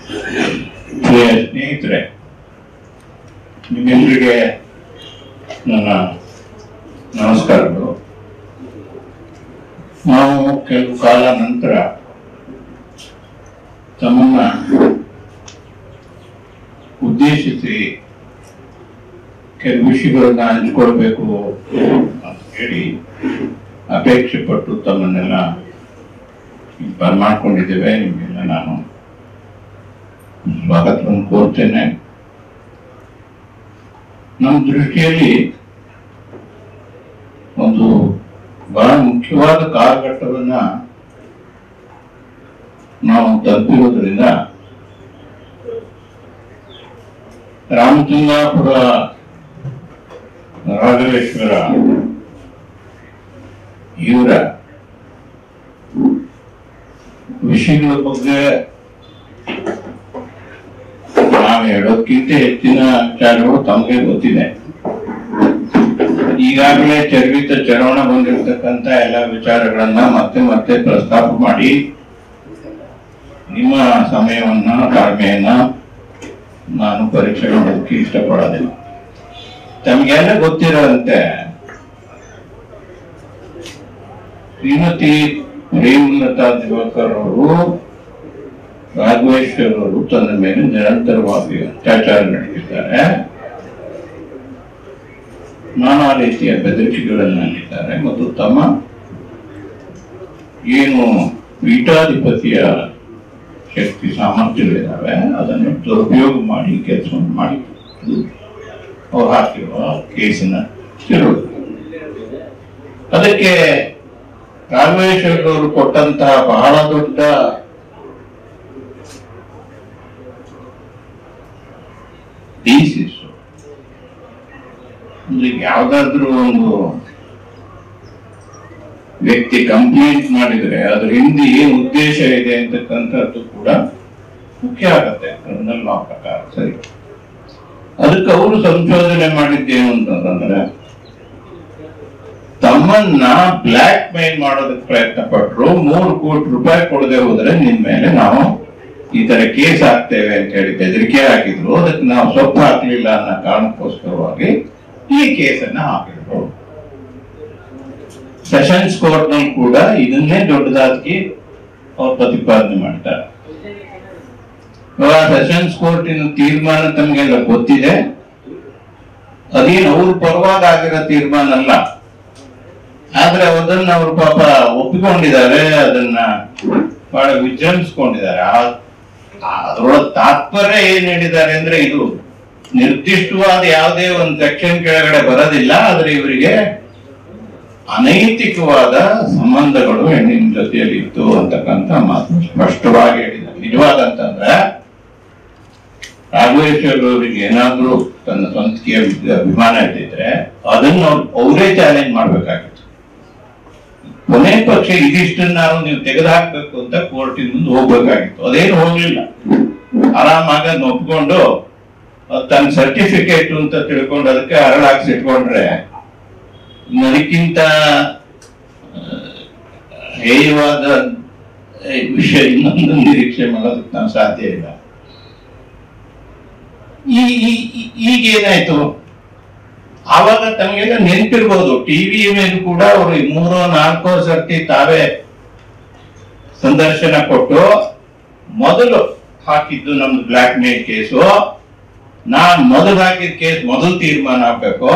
ಸ್ನೇಹಿತರೆ, ನಿಮ್ಮೆಲ್ಲರಿಗೆ ನನ್ನ ನಮಸ್ಕಾರಗಳು. ನಾವು ಕೆಲವು ಕಾಲ ನಂತರ ತಮ್ಮನ್ನ ಉದ್ದೇಶಿಸಿ ಕೆಲವು ವಿಷಯಗಳನ್ನ ಹಂಚಿಕೊಳ್ಬೇಕು ಅಂತ ಹೇಳಿ ಅಪೇಕ್ಷೆ ಪಟ್ಟು ತಮ್ಮನ್ನೆಲ್ಲ ಮಾಡ್ಕೊಂಡಿದ್ದೇವೆ. ನಿಮಗೆಲ್ಲ ನಾನು ಸ್ವಾಗತವನ್ನು ಕೋರ್ತೇನೆ. ನಮ್ಮ ದೃಷ್ಟಿಯಲ್ಲಿ ಒಂದು ಬಹಳ ಮುಖ್ಯವಾದ ಕಾಲಘಟ್ಟವನ್ನ ನಾವು ತಲುಪಿರೋದ್ರಿಂದ ರಾಮಚಂದ್ರಾಪುರ ರಾಘವೇಶ್ವರ ಇವರ ವಿಷಯಗಳ ಬಗ್ಗೆ ನಾವು ಹೇಳೋದಕ್ಕಿಂತ ಹೆಚ್ಚಿನ ವಿಚಾರಗಳು ತಮಗೆ ಗೊತ್ತಿದೆ. ಈಗಾಗಲೇ ಚರವಣ ಬಂದಿರತಕ್ಕಂತ ಎಲ್ಲ ವಿಚಾರಗಳನ್ನ ಮತ್ತೆ ಮತ್ತೆ ಪ್ರಸ್ತಾಪ ಮಾಡಿ ನಿಮ್ಮ ಸಮಯವನ್ನ ತಾಳ್ಮೆಯನ್ನ ನಾನು ಪರೀಕ್ಷೆ ಮಾಡೋದಕ್ಕೆ ಇಷ್ಟಪಡೋದಿಲ್ಲ. ತಮಗೆಲ್ಲ ಗೊತ್ತಿರೋಂತೆ ಶ್ರೀಮತಿ ಪ್ರೇಮಲತಾ ದಿವಾಕರ್ ಅವರು ರಾಘವೇಶ್ವರ್ ಅವರು ತನ್ನ ಮೇಲೆ ನಿರಂತರವಾಗಿ ಅತ್ಯಾಚಾರ ನಡೆಸಿದ್ದಾರೆ, ನಾನಾ ರೀತಿಯ ಬೆದರಿಕೆಗಳನ್ನು ನೀಡಿದ್ದಾರೆ ಮತ್ತು ತಮ್ಮ ಏನು ಪೀಠಾಧಿಪತಿಯ ಶಕ್ತಿ ಸಾಮರ್ಥ್ಯಗಳಿದ್ದಾವೆ ಅದನ್ನು ದುರುಪಯೋಗ ಮಾಡಿ ಕೆಲಸವನ್ನು ಮಾಡಿ ಅವ್ರು ಹಾಕಿರುವ ಕೇಸಿನ ತಿರುಳು. ಅದಕ್ಕೆ ರಾಘವೇಶ್ವರ್ ಅವರು ಕೊಟ್ಟಂತಹ ಬಹಳ ದೊಡ್ಡ ಥೀಸಿಸ್ ಅಂದ್ರೆ ಯಾವ್ದಾದ್ರೂ ಒಂದು ವ್ಯಕ್ತಿ ಕಂಪ್ಲೇಂಟ್ ಮಾಡಿದ್ರೆ ಅದ್ರ ಹಿಂದೆ ಏನ್ ಉದ್ದೇಶ ಇದೆ ಅಂತಕ್ಕಂಥದ್ದು ಕೂಡ ಮುಖ್ಯ ಆಗತ್ತೆ ಕ್ರಿಮಿನಲ್ ಲಾ ಪ್ರಕಾರ. ಸರಿ, ಅದಕ್ಕೆ ಅವರು ಸಂಶೋಧನೆ ಮಾಡಿದ್ದೇನು ಅಂತಂದ್ರೆ ತಮ್ಮನ್ನ ಬ್ಲ್ಯಾಕ್ ಮೇಲ್ ಮಾಡೋದಕ್ಕೆ ಪ್ರಯತ್ನ ಪಟ್ರು. 3 ಕೋಟಿ ರೂಪಾಯಿ ಕೊಡದೆ ಹೋದ್ರೆ ನಿನ್ ಮೇಲೆ ನಾವು ಈ ತರ ಕೇಸ್ ಹಾಕ್ತೇವೆ ಅಂತ ಹೇಳಿ ಬೆದರಿಕೆ ಹಾಕಿದ್ರು. ಅದಕ್ಕೆ ನಾವು ಸೊಪ್ಪು ಹಾಕ್ಲಿಲ್ಲ ಅನ್ನೋ ಕಾರಣಕ್ಕೋಸ್ಕರವಾಗಿ ಈ ಕೇಸನ್ನ ಹಾಕಿದ್ರು. ಸೆಷನ್ಸ್ ಕೋರ್ಟ್ ನಲ್ಲಿ ಕೂಡ ಇದನ್ನೇ ದೊಡ್ಡದಾಗಿ ಅವ್ರು ಪ್ರತಿಪಾದನೆ ಮಾಡ್ತಾರೆ. ಸೆಷನ್ಸ್ ಕೋರ್ಟಿನ ತೀರ್ಮಾನ ತಮ್ಗೆಲ್ಲ ಗೊತ್ತಿದೆ. ಅದೇನು ಅವ್ರ ಪರವಾಗಿ ಆಗಿರೋ ತೀರ್ಮಾನ ಅಲ್ಲ, ಆದ್ರೆ ಅದನ್ನ ಅವ್ರು ಪಾಪ ಒಪ್ಪಿಕೊಂಡಿದ್ದಾರೆ, ಅದನ್ನ ಬಹಳ ವಿಜೃಂಭಿಸ್ಕೊಂಡಿದ್ದಾರೆ. ಅದರೊಳಗೆ ತಾತ್ಪರ್ಯ ಏನ್ ಹೇಳಿದ್ದಾರೆ ಅಂದ್ರೆ ಇದು ನಿರ್ದಿಷ್ಟವಾದ ಯಾವುದೇ ಒಂದು ಸೆಕ್ಷನ್ ಕೆಳಗಡೆ ಬರೋದಿಲ್ಲ, ಆದ್ರೆ ಇವರಿಗೆ ಅನೈತಿಕವಾದ ಸಂಬಂಧಗಳು ಹೆಣ್ಣಿನ ಜೊತೆಯಲ್ಲಿ ಇತ್ತು ಅಂತಕ್ಕಂಥ ಮಾತು ಸ್ಪಷ್ಟವಾಗಿ ಹೇಳಿದ್ದಾರೆ. ನಿಜವಾದಂತಂದ್ರೆ ರಾಘವೇಶ್ವರ್ ಅವರಿಗೆ ಏನಾದ್ರೂ ತನ್ನ ಸ್ವಂತಿಕೆಯ ಅಭಿಮಾನ ಇದ್ದಿದ್ರೆ ಅದನ್ನ ಅವರೇ ಚಾಲೆಂಜ್ ಮಾಡ್ಬೇಕಾಗಿತ್ತು. ಕೊನೆ ಪಕ್ಷ ಇದಿಷ್ಟನ್ನ ನೀವು ತೆಗೆದುಹಾಕ್ಬೇಕು ಅಂತ ಕೋರ್ಟಿನ ಮುಂದೆ ಹೋಗ್ಬೇಕಾಗಿತ್ತು. ಅದೇನು ಹೋಗ್ಲಿಲ್ಲ. ಆರಾಮಾಗಿ ಅದನ್ನ ಒಪ್ಕೊಂಡು ತನ್ನ ಸರ್ಟಿಫಿಕೇಟ್ ಅಂತ ತಿಳ್ಕೊಂಡು ಅದಕ್ಕೆ ಹರಳಾಕ್ಸಿಟ್ಕೊಂಡ್ರೆ ಅದಕ್ಕಿಂತ ಹೇಯವಾದ ವಿಷಯ ಇನ್ನೊಂದು ನಿರೀಕ್ಷೆ ಮಾಡೋದಕ್ಕೆ ನಾವು ಸಾಧ್ಯ ಇಲ್ಲ. ಈಗೇನಾಯ್ತು, ಆವಾಗ ತಮಗೆಲ್ಲ ನೆನಪಿರ್ಬೋದು, ಟಿವಿ ಮೇಲೆ ಕೂಡ ಅವರು 3-4 ಸರ್ತಿ ತಾವೇ ಸಂದರ್ಶನ ಕೊಟ್ಟು ಮೊದಲು ಹಾಕಿದ್ದು ನಮ್ದು ಬ್ಲ್ಯಾಕ್ ಮೇಲ್ ಕೇಸು, ನಾನ್ ಮೊದಲು ಹಾಕಿದ ಕೇಸ್ ಮೊದಲು ತೀರ್ಮಾನ ಆಗ್ಬೇಕು,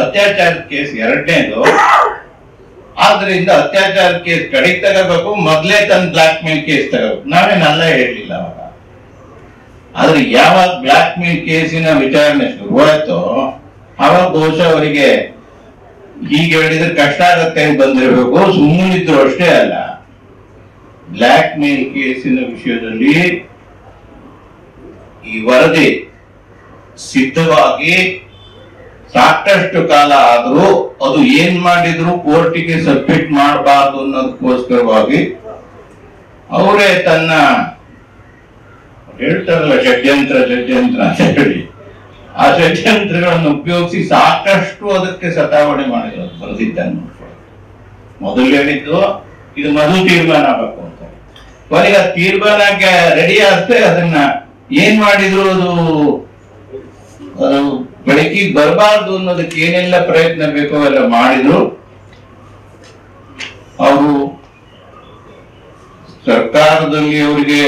ಅತ್ಯಾಚಾರದ ಕೇಸ್ ಎರಡನೇದು, ಆದ್ರಿಂದ ಅತ್ಯಾಚಾರ ಕೇಸ್ ಕಡೆಗೆ ತಗೋಬೇಕು, ಮೊದಲೇ ತನ್ನ ಬ್ಲ್ಯಾಕ್ ಮೇಲ್ ಕೇಸ್ ತಗೋಬೇಕು. ನಾವೇನಲ್ಲ ಹೇಳಲಿಲ್ಲ ಅವಾಗ. ಆದ್ರೆ ಯಾವಾಗ ಬ್ಲ್ಯಾಕ್ ಮೇಲ್ ಕೇಸಿನ ವಿಚಾರಣೆ ಶುರುವಾಯ್ತೋ ಅವಾಗ ಬಹುಶಃ ಅವರಿಗೆ ಹೀಗೆ ಹೇಳಿದ್ರೆ ಕಷ್ಟ ಆಗತ್ತೆ ಅಂತ ಬಂದಿರಬೇಕು. ಸುಮ್ಮನಿದ್ರು ಅಷ್ಟೇ ಅಲ್ಲ, ಬ್ಲ್ಯಾಕ್ ಮೇಲ್ ಕೇಸಿನ ವಿಷಯದಲ್ಲಿ ಈ ವರದಿ ಸಿದ್ಧವಾಗಿ ಸಾಕಷ್ಟು ಕಾಲ ಆದ್ರೂ ಅದು ಏನ್ ಮಾಡಿದ್ರು ಕೋರ್ಟಿಗೆ ಸಬ್ಮಿಟ್ ಮಾಡಬಾರ್ದು ಅನ್ನೋದಕ್ಕೋಸ್ಕರವಾಗಿ ಅವರೇ ತನ್ನ ಹೇಳ್ತಾರಲ್ಲ ಷಡ್ಯಂತ್ರ ಅಂತ ಹೇಳಿ ಆ ಷಡ್ಯಂತ್ರಗಳನ್ನು ಉಪಯೋಗಿಸಿ ಸಾಕಷ್ಟು ಅದಕ್ಕೆ ಸತಾವಣೆ ಮಾಡಿದ್ರು. ಬರೆದಿದ್ದನ್ನು ಮೊದಲು ಹೇಳಿದ್ದು ಇದು ಮೊದಲು ತೀರ್ಮಾನ ಆಗಬೇಕು ಅಂತ. ಕೊನೆಗೆ ತೀರ್ಮಾನಕ್ಕೆ ರೆಡಿ ಆದ್ರೆ ಅದನ್ನ ಏನ್ ಮಾಡಿದ್ರು ಅದು ಬೆಳಕಿಗೆ ಬರಬಾರ್ದು ಅನ್ನೋದಕ್ಕೆ ಏನೆಲ್ಲ ಪ್ರಯತ್ನ ಬೇಕೋ ಎಲ್ಲ ಮಾಡಿದ್ರು. ಅವರು ಸರ್ಕಾರದಲ್ಲಿ ಅವರಿಗೆ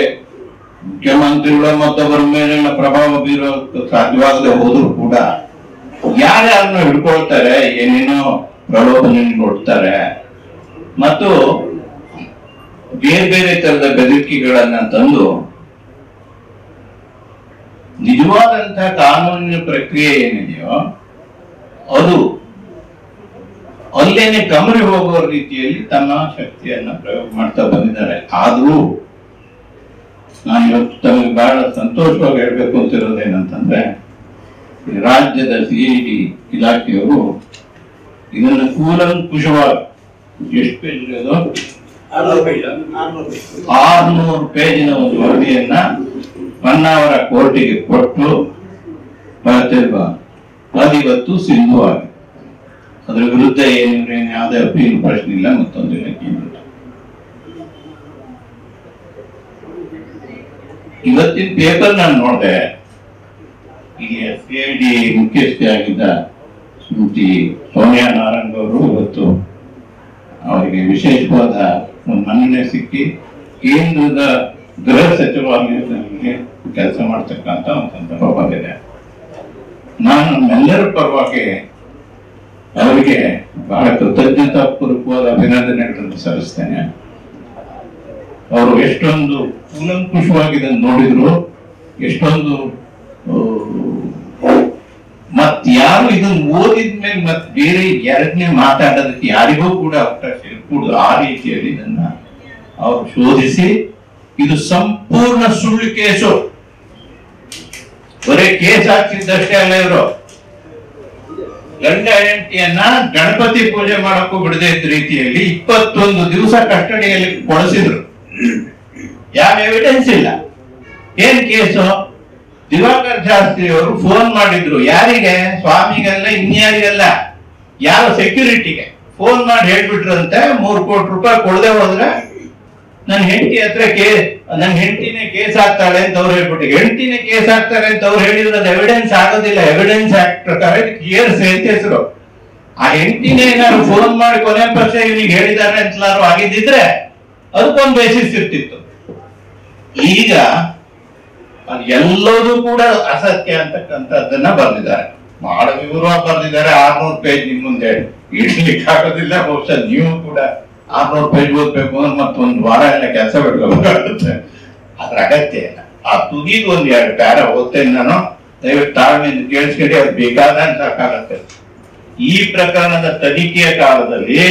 ಮುಖ್ಯಮಂತ್ರಿಗಳ ಮತ್ತೊಬ್ಬರ ಮೇಲಿನ ಪ್ರಭಾವ ಬೀರೋ ಸಾಧ್ಯವಾಗದೆ ಹೋದ್ರು ಕೂಡ ಯಾರ್ಯಾರನ್ನ ಹಿಡ್ಕೊಳ್ತಾರೆ, ಏನೇನೋ ಪ್ರಲೋಭನೆ ಕೊಡ್ತಾರೆ ಮತ್ತು ಬೇರೆ ಬೇರೆ ತರದ ಬೆದರಿಕೆಗಳನ್ನ ತಂದು ನಿಜವಾದಂತಹ ಕಾನೂನಿನ ಪ್ರಕ್ರಿಯೆ ಏನಿದೆಯೋ ಅದು ಅಲ್ಲೇನೆ ಕಮರಿ ಹೋಗುವ ರೀತಿಯಲ್ಲಿ ತಮ್ಮ ಶಕ್ತಿಯನ್ನ ಪ್ರಯೋಗ ಮಾಡ್ತಾ ಬಂದಿದ್ದಾರೆ. ಆದ್ರೂ ನಾನು ಇವತ್ತು ತಮಗೆ ಬಹಳ ಸಂತೋಷವಾಗಿ ಹೇಳ್ಬೇಕು ಅಂತಿರೋದೇನಂತಂದ್ರೆ, ರಾಜ್ಯದ CID ಇಲಾಖೆಯವರು ಇದನ್ನು ಕೂಲಂಕುಷವಾಗಿ ಎಷ್ಟು ಪೇಜ್ ಇರೋದು 600 ಪೇಜಿನ ಒಂದು ವರದಿಯನ್ನ ಹೊನ್ನಾವರ ಕೋರ್ಟಿಗೆ ಕೊಟ್ಟು ಅದಿವತ್ತು ಸಿಂಧುವಾಗಿ ಅದರ ವಿರುದ್ಧ ಏನಿದ್ರೆ ಯಾವುದೇ ಅಪೀಲ್ ಪ್ರಶ್ನೆ ಇಲ್ಲ, ಮತ್ತೊಂದಿಲ್ಲ. ಇವತ್ತಿನ ಪೇಪರ್ ನಾನು ನೋಡಿದೆ, ಈಗ CID ಮುಖ್ಯಸ್ಥೆಯಾಗಿದ್ದ ಶ್ರೀಮತಿ ಸೋನಿಯಾ ನಾರಂಗ್ ಅವರು ಇವತ್ತು ಅವರಿಗೆ ವಿಶೇಷವಾದ ಒಂದು ಮನ್ನಣೆ ಸಿಕ್ಕಿ ಕೇಂದ್ರದ ಗೃಹ ಸಚಿವಾಲಯದಲ್ಲಿ ಕೆಲಸ ಮಾಡ್ತಕ್ಕಂಥ ಒಂದು ಸಂದರ್ಭ ಬಂದಿದೆ. ನಾನು ನಮ್ಮೆಲ್ಲರ ಪರವಾಗಿ ಅವರಿಗೆ ಬಹಳ ಕೃತಜ್ಞತಾ ಪೂರ್ವಕವಾದ ಅಭಿನಂದನೆಗಳನ್ನು ಸಲ್ಲಿಸ್ತೇನೆ. ಅವರು ಎಷ್ಟೊಂದು ಕೂಲಂಕುಷವಾಗಿ ಇದನ್ನು ನೋಡಿದ್ರು, ಎಷ್ಟೊಂದು ಯಾರು ಇದನ್ನು ಓದಿದ್ಮೇಲೆ ಮತ್ತೆ ಬೇರೆ ಎರಡನೇ ಮಾತಾಡೋದಕ್ಕೆ ಯಾರಿಗೂ ಕೂಡ ಅವಕಾಶ ಇರಕೂಡದು. ಆ ರೀತಿಯಲ್ಲಿ ಇದನ್ನ ಅವರು ಶೋಧಿಸಿ ಇದು ಸಂಪೂರ್ಣ ಸುಳ್ಳು ಕೇಸು, ಬರೀ ಕೇಸ್ ಹಾಕ್ಸಿದ್ದಷ್ಟೇ ಅಲ್ಲ, ಇವರು ಗಂಡ ಹೆಂಡತಿಯನ್ನ ಗಣಪತಿ ಪೂಜೆ ಮಾಡಕ್ಕೂ ಬಿಡದೆ ಇದ್ದ ರೀತಿಯಲ್ಲಿ 21 ದಿವಸ ಕಸ್ಟಡಿಯಲ್ಲಿ ಕೊಡಿಸಿದ್ರು. ಯಾವ ಎವಿಡೆನ್ಸ್ ಇಲ್ಲ. ಏನ್ ಕೇಸು? ದಿವಾಕರ್ ಶಾಸ್ತ್ರಿ ಅವರು ಫೋನ್ ಮಾಡಿದ್ರು. ಯಾರಿಗೆ? ಸ್ವಾಮಿಗಲ್ಲ, ಇನ್ಯಾರಿಗಲ್ಲ, ಯಾವ ಸೆಕ್ಯೂರಿಟಿಗೆ ಫೋನ್ ಮಾಡಿ ಹೇಳ್ಬಿಟ್ರಂತೆ 3 ಕೋಟಿ ರೂಪಾಯಿ ಕೊಡದೆ ಹೋದ್ರೆ ನನ್ನ ಹೆಂಡತಿ ಹತ್ರ ನನ್ನ ಹೆಂಡತಿನೇ ಕೇಸ್ ಹಾಕ್ತಾಳೆ ಅಂತ ಅವ್ರು ಹೇಳ್ಬಿಟ್ಟು, ಹೆಂಡತಿನೇ ಕೇಸ್ ಹಾಕ್ತಾರೆ ಅಂತ ಅವ್ರು ಹೇಳಿದ್ರೆ ಅದು ಎವಿಡೆನ್ಸ್ ಆಗೋದಿಲ್ಲ. ಎವಿಡೆನ್ಸ್ ಆಕ್ಟ್ ಪ್ರಕಾರ ಕ್ಲಿಯರ್ ಸೇರ್ತಿ ಹೆಸರು. ಆ ಹೆಂಡತಿನೇ ಏನಾದ್ರು ಫೋನ್ ಮಾಡಿ ಕೊನೆ ಪಕ್ಷ ಇವನಿಗೆ ಹೇಳಿದ್ದಾರೆ ಅಂತಲಾರು ಆಗಿದ್ದಿದ್ರೆ ಅದಕ್ಕೊಂದು ಬೇಸಿಸ್ ಇರ್ತಿತ್ತು. ಈಗ ಅದು ಎಲ್ಲದೂ ಕೂಡ ಅಸತ್ಯ ಅಂತಕ್ಕಂಥದ್ದನ್ನ ಬರೆದಿದ್ದಾರೆ, ಬಹಳ ವಿವರವಾಗಿ ಬರೆದಿದ್ದಾರೆ. 600 ಪೇಜ್ ನಿಮ್ ಮುಂದೆ ಇಡ್ಲಿಕ್ಕೆ ಆಗೋದಿಲ್ಲ. ಬಹುಶಃ ನೀವು ಕೂಡ 600 ಪೇಜ್ ಓದ್ಬೇಕು ಅಂದ್ರೆ ಮತ್ತೊಂದು ವಾರ ಎಲ್ಲ ಕೆಲಸ ಬಿಡ್ಬೇಕಾಗುತ್ತೆ. ಅದ್ರ ಅಗತ್ಯ ಇಲ್ಲ. ಆ ತುದಿದು 1-2 ಪ್ಯಾರ ಓದ್ತೇನೆ ನಾನು, ದಯವಿಟ್ಟು ತಾಳ್ಮೆಯಿಂದ ಕೇಳಿಸ್ಕೊಂಡು ಅದು ಬೇಕಾದಂತ ಸಾಕಾಗತ್ತೆ. ಈ ಪ್ರಕರಣದ ತನಿಖೆಯ ಕಾಲದಲ್ಲಿ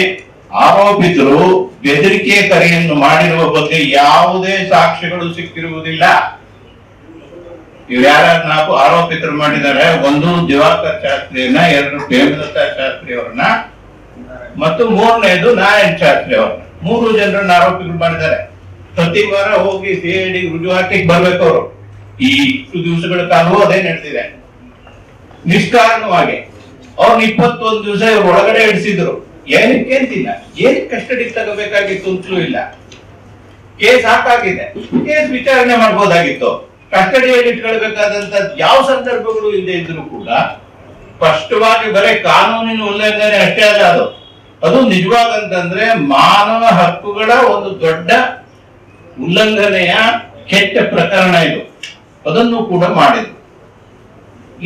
ಆರೋಪಿತರು ಬೆದರಿಕೆ ಕರೆಯನ್ನು ಮಾಡಿರುವ ಬಗ್ಗೆ ಯಾವುದೇ ಸಾಕ್ಷ್ಯಗಳು ಸಿಕ್ಕಿರುವುದಿಲ್ಲ. ಇವ್ರು ಯಾರು 4 ಆರೋಪಿತರು ಮಾಡಿದ್ದಾರೆ. 1 ದಿವಾಕರ್ ಶಾಸ್ತ್ರಿಯನ್ನ, 2 ಪ್ರೇಮದತ್ತ ಶಾಸ್ತ್ರಿ ಅವ್ರನ್ನ ಮತ್ತು 3ನೇದು ನಾರಾಯಣ್ ಶಾಸ್ತ್ರಿ ಅವ್ರನ್ನ, 3 ಜನರನ್ನ ಆರೋಪಿಗಳು ಮಾಡಿದ್ದಾರೆ. ಪ್ರತಿ ವಾರ ಹೋಗಿ CID ರುಜುವಾತಿಗೆ ಬರ್ಬೇಕು ಅವರು. ಈ ಇಷ್ಟು ದಿವಸಗಳ ಕಾಲವೂ ಅದೇ ನಡೆದಿದೆ. ನಿಷ್ಕಾರಣವಾಗಿ ಅವ್ರನ್ನ 21 ದಿವಸ ಇವ್ರ ಒಳಗಡೆ ಇಡಿಸಿದ್ರು. ಏನಕ್ಕೆ ಅಂತಿಲ್ಲ, ಏನಕ್ಕೆ ಕಸ್ಟಡಿ ತಗೋಬೇಕಾಗಿತ್ತು ಅಂತಲೂ ಇಲ್ಲ. ಕೇಸ್ ಹಾಕಾಗಿದೆ, ಕೇಸ್ ವಿಚಾರಣೆ ಮಾಡ್ಬೋದಾಗಿತ್ತು. ಕಸ್ಟಡಿಯಲ್ಲಿ ಇಟ್ಕೊಳ್ಬೇಕಾದಂತ ಯಾವ ಸಂದರ್ಭಗಳು ಇಲ್ಲದೆ ಇದ್ರು ಕೂಡ ಸ್ಪಷ್ಟವಾಗಿ ಬರೀ ಕಾನೂನಿನ ಉಲ್ಲಂಘನೆ ಅಷ್ಟೇ ಅಲ್ಲ, ಅದು ನಿಜವಾಗಂತಂದ್ರೆ ಮಾನವ ಹಕ್ಕುಗಳ ಒಂದು ದೊಡ್ಡ ಉಲ್ಲಂಘನೆಯ ಕೆಟ್ಟ ಪ್ರಕರಣ ಇದು. ಅದನ್ನು ಕೂಡ ಮಾಡಿದ್ರು.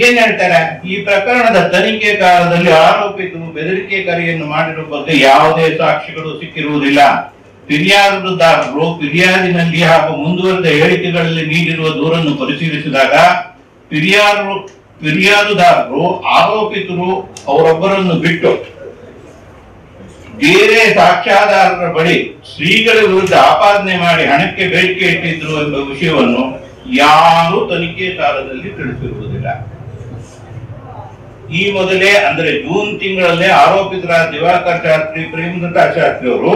ಏನ್ ಹೇಳ್ತಾರೆ? ಈ ಪ್ರಕರಣದ ತನಿಖೆ ಕಾಲದಲ್ಲಿ ಆರೋಪಿತರು ಬೆದರಿಕೆ ಕರೆಯನ್ನು ಮಾಡಿರುವ ಬಗ್ಗೆ ಯಾವುದೇ ಸಾಕ್ಷಿಗಳು ಸಿಕ್ಕಿರುವುದಿಲ್ಲ. ಫಿರ್ಯಾದುದಾರರು ಫಿರ್ಯಾದಿನಲ್ಲಿ ಹಾಗೂ ಮುಂದುವರೆದ ಹೇಳಿಕೆಗಳಲ್ಲಿ ನೀಡಿರುವ ದೂರನ್ನು ಪರಿಶೀಲಿಸಿದಾಗ ಫಿರ್ಯಾದುದಾರರು ಆರೋಪಿತರು ಅವರೊಬ್ಬರನ್ನು ಬಿಟ್ಟು ಬೇರೆ ಸಾಕ್ಷ್ಯಾಧಾರರ ಬಳಿ ಶ್ರೀಗಳ ವಿರುದ್ಧ ಆಪಾದನೆ ಮಾಡಿ ಹಣಕ್ಕೆ ಬೇಡಿಕೆ ಇಟ್ಟಿದ್ರು ಎಂಬ ವಿಷಯವನ್ನು ಯಾರೂ ತನಿಖೆ ಕಾಲದಲ್ಲಿ ತಿಳಿಸಿರುವುದಿಲ್ಲ. ಈ ಮೊದಲೇ ಅಂದ್ರೆ ಜೂನ್ ತಿಂಗಳಲ್ಲೇ ಆರೋಪಿತರಾದ ದಿವಾಕರ್ ಶಾಸ್ತ್ರಿ, ಪ್ರೇಮದತ್ತ ಶಾಸ್ತ್ರಿ ಅವರು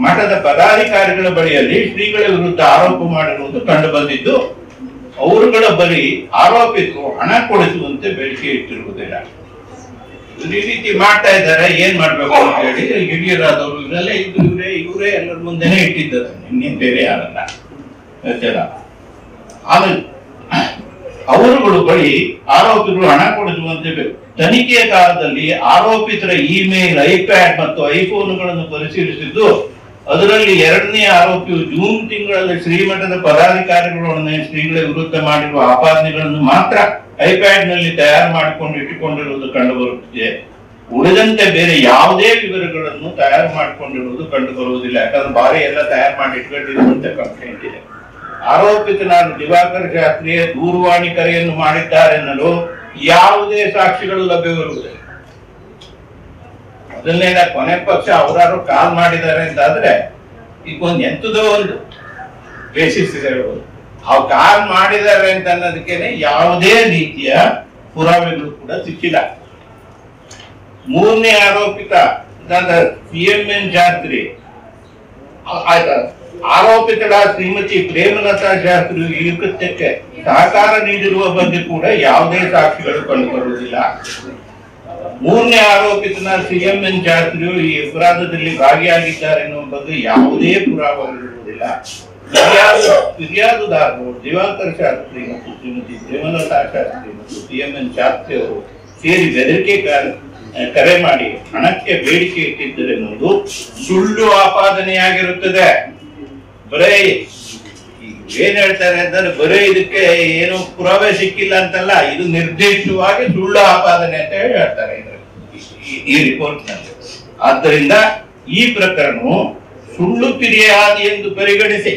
ಮಠದ ಪದಾಧಿಕಾರಿಗಳ ಬಳಿಯಲ್ಲಿ ಶ್ರೀಗಳ ವಿರುದ್ಧ ಆರೋಪ ಮಾಡಿರುವುದು ಕಂಡು ಬಂದಿದ್ದು, ಅವರುಗಳ ಬಳಿ ಆರೋಪಿತರು ಹಣ ಕೊಡಿಸುವಂತೆ ಬೇಡಿಕೆ ಇಟ್ಟಿರುವುದಿಲ್ಲ. ಈ ರೀತಿ ಮಾಡ್ತಾ ಇದ್ದಾರೆ. ಏನ್ ಮಾಡ್ಬೇಕು ಅಂತ ಹೇಳಿ ಹಿರಿಯರಾದವರು ಇವರೆಲ್ಲ ಇವರೇ ಎಲ್ಲರ ಮುಂದೆನೆ ಇಟ್ಟಿದ್ದಾರೆ, ಇನ್ನೇನ್ ಬೇರೆ ಯಾರಲ್ಲ. ಆಮೇಲೆ ಅವರುಗಳು ಬಳಿ ಆರೋಪಿಗಳು ಹಣ ಕೊಡಿಸುವಂತೆ ತನಿಖೆಯ ಕಾಲದಲ್ಲಿ ಆರೋಪಿತರ ಇಮೇಲ್, ಐಪ್ಯಾಡ್ ಮತ್ತು ಐಫೋನ್ಗಳನ್ನು ಪರಿಶೀಲಿಸಿದ್ದು, ಅದರಲ್ಲಿ ಎರಡನೇ ಆರೋಪಿಯು ಜೂನ್ ತಿಂಗಳಲ್ಲಿ ಶ್ರೀಮಠದ ಪದಾಧಿಕಾರಿಗಳೊಡನೆ ಶ್ರೀಗಳ ವಿರುದ್ಧ ಮಾಡಿರುವ ಆಪಾದನೆಗಳನ್ನು ಮಾತ್ರ ಐಪ್ಯಾಡ್ ನಲ್ಲಿ ತಯಾರು ಮಾಡಿಕೊಂಡು ಇಟ್ಟುಕೊಂಡಿರುವುದು ಕಂಡುಬರುತ್ತಿದೆ. ಉಳಿದಂತೆ ಬೇರೆ ಯಾವುದೇ ವಿವರಗಳನ್ನು ತಯಾರು ಮಾಡಿಕೊಂಡಿರುವುದು ಕಂಡು ಬರುವುದಿಲ್ಲ. ಯಾಕಂದ್ರೆ ಬಾರಿ ಎಲ್ಲ ತಯಾರು ಮಾಡಿ ಇಟ್ಕೊಂಡಿರುವಂತ ಕಂಪ್ಲೇಂಟ್ ಇದೆ. ಆರೋಪಿತನಾದ ದಿವಾಕರ್ ಶಾಸ್ತ್ರಿ ದೂರವಾಣಿ ಕರೆಯನ್ನು ಮಾಡಿದ್ದಾರೆನ್ನಲು ಯಾವುದೇ ಸಾಕ್ಷಿಗಳು ಲಭ್ಯವಿರುವುದಿಲ್ಲ. ಮೊದಲನೇದ ಕೊನೆ ಪಕ್ಷ ಅವರಾರು ಕಾಲ್ ಮಾಡಿದ್ದಾರೆ ಅಂತಾದ್ರೆ ಈಗ ಒಂದು ಎಂತದೋ ಒಂದು ಬೇಸಿಸ್ ಇದೆ. ಅವ್ರು ಕಾಲ್ ಮಾಡಿದ್ದಾರೆ ಅಂತ ಅನ್ನೋದಕ್ಕೇನೆ ಯಾವುದೇ ರೀತಿಯ ಪುರಾವೆಗಳು ಕೂಡ ಸಿಕ್ಕಿಲ್ಲ. ಮೂರನೇ ಆರೋಪಿತ CMN ಶಾಸ್ತ್ರಿ, ಆರೋಪಿತರಾದ ಶ್ರೀಮತಿ ಪ್ರೇಮಲತಾ ಶಾಸ್ತ್ರಿ ಈ ಕೃತ್ಯಕ್ಕೆ ಸಹಕಾರ ನೀಡಿರುವ ಬಗ್ಗೆ ಕೂಡ ಯಾವುದೇ ಸಾಕ್ಷಿಗಳು ಕಂಡುಬರುವುದಿಲ್ಲ. ಮೂರನೇ ಆರೋಪಿತನ CMN ಶಾಸ್ತ್ರಿಯು ಈ ಅಪರಾಧದಲ್ಲಿ ಭಾಗಿಯಾಗಿದ್ದಾರೆ ಎನ್ನುವ ಬಗ್ಗೆ ಯಾವುದೇ ಪುರಾವೆಗಳಿರುವುದಿಲ್ಲ. ಫಿರ್ಯಾದುದಾರರು ದಿವಾಕರ್ ಶಾಸ್ತ್ರಿ ಮತ್ತು ಶ್ರೀಮತಿ ಪ್ರೇಮಲತಾ ಶಾಸ್ತ್ರಿ ಮತ್ತು CMN ಶಾಸ್ತ್ರಿ ಅವರು ಸೇರಿ ಬೆದರಿಕೆ ಕರೆ ಮಾಡಿ ಹಣಕ್ಕೆ ಬೇಡಿಕೆ ಇಟ್ಟಿದ್ದರೆನ್ನುವುದು ಸುಳ್ಳು ಆಪಾದನೆಯಾಗಿರುತ್ತದೆ. ಬರೇ ಏನ್ ಹೇಳ್ತಾರೆ ಅಂತಂದ್ರೆ ಬರೇ ಇದಕ್ಕೆ ಏನು ಪುರಾವೆ ಸಿಕ್ಕಿಲ್ಲ ಅಂತಲ್ಲ, ಇದು ನಿರ್ದಿಷ್ಟವಾಗಿ ಸುಳ್ಳು ಆಪಾದನೆ ಅಂತ ಹೇಳಿ ಹೇಳ್ತಾರೆ ಈ ರಿಪೋರ್ಟ್ ನಲ್ಲಿ. ಆದ್ದರಿಂದ ಈ ಪ್ರಕರಣವು ಸುಳ್ಳು ಫಿರ್ಯಾದಿ ಎಂದು ಪರಿಗಣಿಸಿ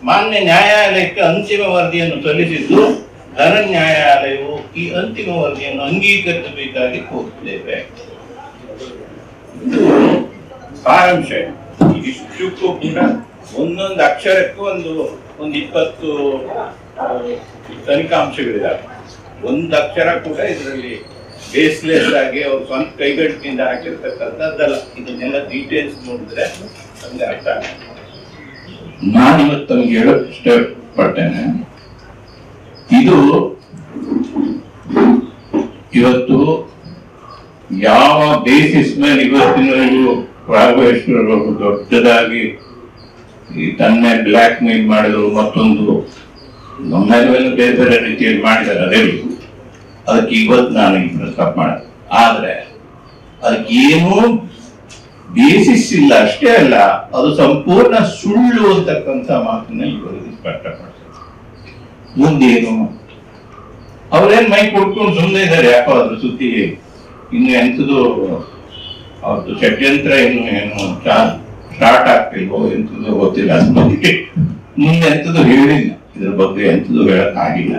ಮಾನ್ಯ ನ್ಯಾಯಾಲಯಕ್ಕೆ ಅಂತಿಮ ವರದಿಯನ್ನು ಸಲ್ಲಿಸಿದ್ದು, ಧನ ನ್ಯಾಯಾಲಯವು ಈ ಅಂತಿಮ ವರದಿಯನ್ನು ಅಂಗೀಕರಿಸಬೇಕಾಗಿ ಕೋರುತ್ತೇವೆ. ಇದು ಸಾರಾಂಶ. ಇಷ್ಟಕ್ಕೂ ಕೂಡ ಒಂದೊಂದು ಅಕ್ಷರಕ್ಕೂ ಒಂದು 20 ತನಿಖಾಂಶಗಳಿದ್ದಾವೆ. ಒಂದು ಅಕ್ಷರ ಕೂಡ ಇದರಲ್ಲಿ ಬೇಸ್ಲೆಸ್ ಆಗಿ ಅವ್ರು ಸ್ವಂತ ಕೈಗಟ್ಟಿನಿಂದ ಹಾಕಿರ್ತಕ್ಕಂಥದ್ದಲ್ಲ. ಇದನ್ನೆಲ್ಲ ಡೀಟೇಲ್ಸ್ ನೋಡಿದ್ರೆ ನಮ್ಗೆ ಅರ್ಥ ಆಗುತ್ತೆ. ನಾನಿವತ್ತು ತಮಗೆ ಹೇಳೋಕೆ ಇಷ್ಟಪಡ್ತೇನೆ, ಇದು ಇವತ್ತು ಯಾವ ಬೇಸಿಸ್ ಮೇಲೆ ಇವತ್ತಿನವರೆಗೂ ರಾಘವೇಶ್ವರರು ದೊಡ್ಡದಾಗಿ ಈ ತನ್ನೆ ಬ್ಲ್ಯಾಕ್ ಮೇಲ್ ಮಾಡಿದ್ರು, ಮತ್ತೊಂದು ನಮ್ಮ ಬೇರೆ ಬೇರೆ ರೀತಿಯಲ್ಲಿ ಮಾಡಿದ್ದಾರೆ. ಅದೇ ಅದಕ್ಕೆ ಇವತ್ತು ನಾನು ಈ ಪ್ರಸ್ತಾಪ ಮಾಡಿದೆ. ಆದ್ರೆ ಅದಕ್ಕೆ ಏನೂ ಬೇಸಿಸ್ ಇಲ್ಲ. ಅಷ್ಟೇ ಅಲ್ಲ, ಅದು ಸಂಪೂರ್ಣ ಸುಳ್ಳು ಅಂತಕ್ಕಂಥ ಮಾತನ್ನ ಇವರಿಗೆ ಸ್ಪಷ್ಟಪಡಿಸ್ತಾರೆ. ಮುಂದೇನು ಅವ್ರೇನ್ ಮೈ ಕೊಡ್ಕೊಂಡು ಸುಮ್ಮನೆ ಇದ್ದಾರೆ. ಯಾಕೋ ಅದ್ರ ಸುದ್ದಿ ಇನ್ನು ಎಂಥದ್ದು ಅವ್ರದ್ದು ಷಡ್ಯಂತ್ರ ಏನು ಸ್ಟಾರ್ಟ್ ಆಗ್ತಿಲ್ವೋ ಎಂಥದ್ದು ಗೊತ್ತಿಲ್ಲ. ಅದ್ರ ಬಗ್ಗೆ ಮುಂದೆ ಎಂಥದ್ದು ಹೇಳಿಲ್ಲ, ಇದ್ರ ಬಗ್ಗೆ ಎಂಥದ್ದು ಹೇಳಕ್ ಆಗಿಲ್ಲ.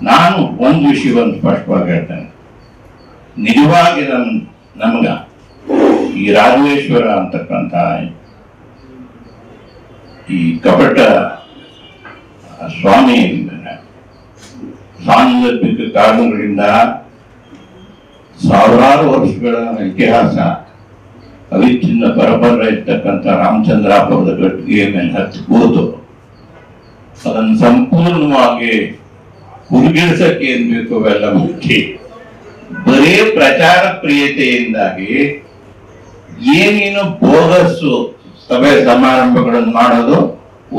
ನಾನು ಒಂದು ವಿಷಯವನ್ನು ಸ್ಪಷ್ಟವಾಗಿ ಹೇಳ್ತೇನೆ. ನಿಜವಾಗಿ ನಮಗ ಈ ರಾಘವೇಶ್ವರ ಅಂತಕ್ಕಂಥ ಈ ಕಪಟ ಸ್ವಾಮಿ ಸಾಂದರ್ಭಿಕ ಕಾರಣಗಳಿಂದ ಸಾವಿರಾರು ವರ್ಷಗಳ ಇತಿಹಾಸ ಅವಿಚ್ಛಿನ್ನ ಪರಪರ ಇರ್ತಕ್ಕಂಥ ರಾಮಚಂದ್ರಾಪುರದ ಗಟ್ಟಿಗೆ ಮೇಲೆ ಹತ್ತಿ ಕೂತು ಅದನ್ನು ಸಂಪೂರ್ಣವಾಗಿ ಹುಡುಗಿಸಕ್ಕೆ ಏನ್ ಬೇಕು ಅವೆಲ್ಲ ಮುಚ್ಚಿ ಬರೇ ಪ್ರಚಾರ ಪ್ರಿಯತೆಯಿಂದಾಗಿ ಏನೇನು ಬೋಗಸ್ಸು ಸಭೆ ಸಮಾರಂಭಗಳನ್ನು ಮಾಡೋದು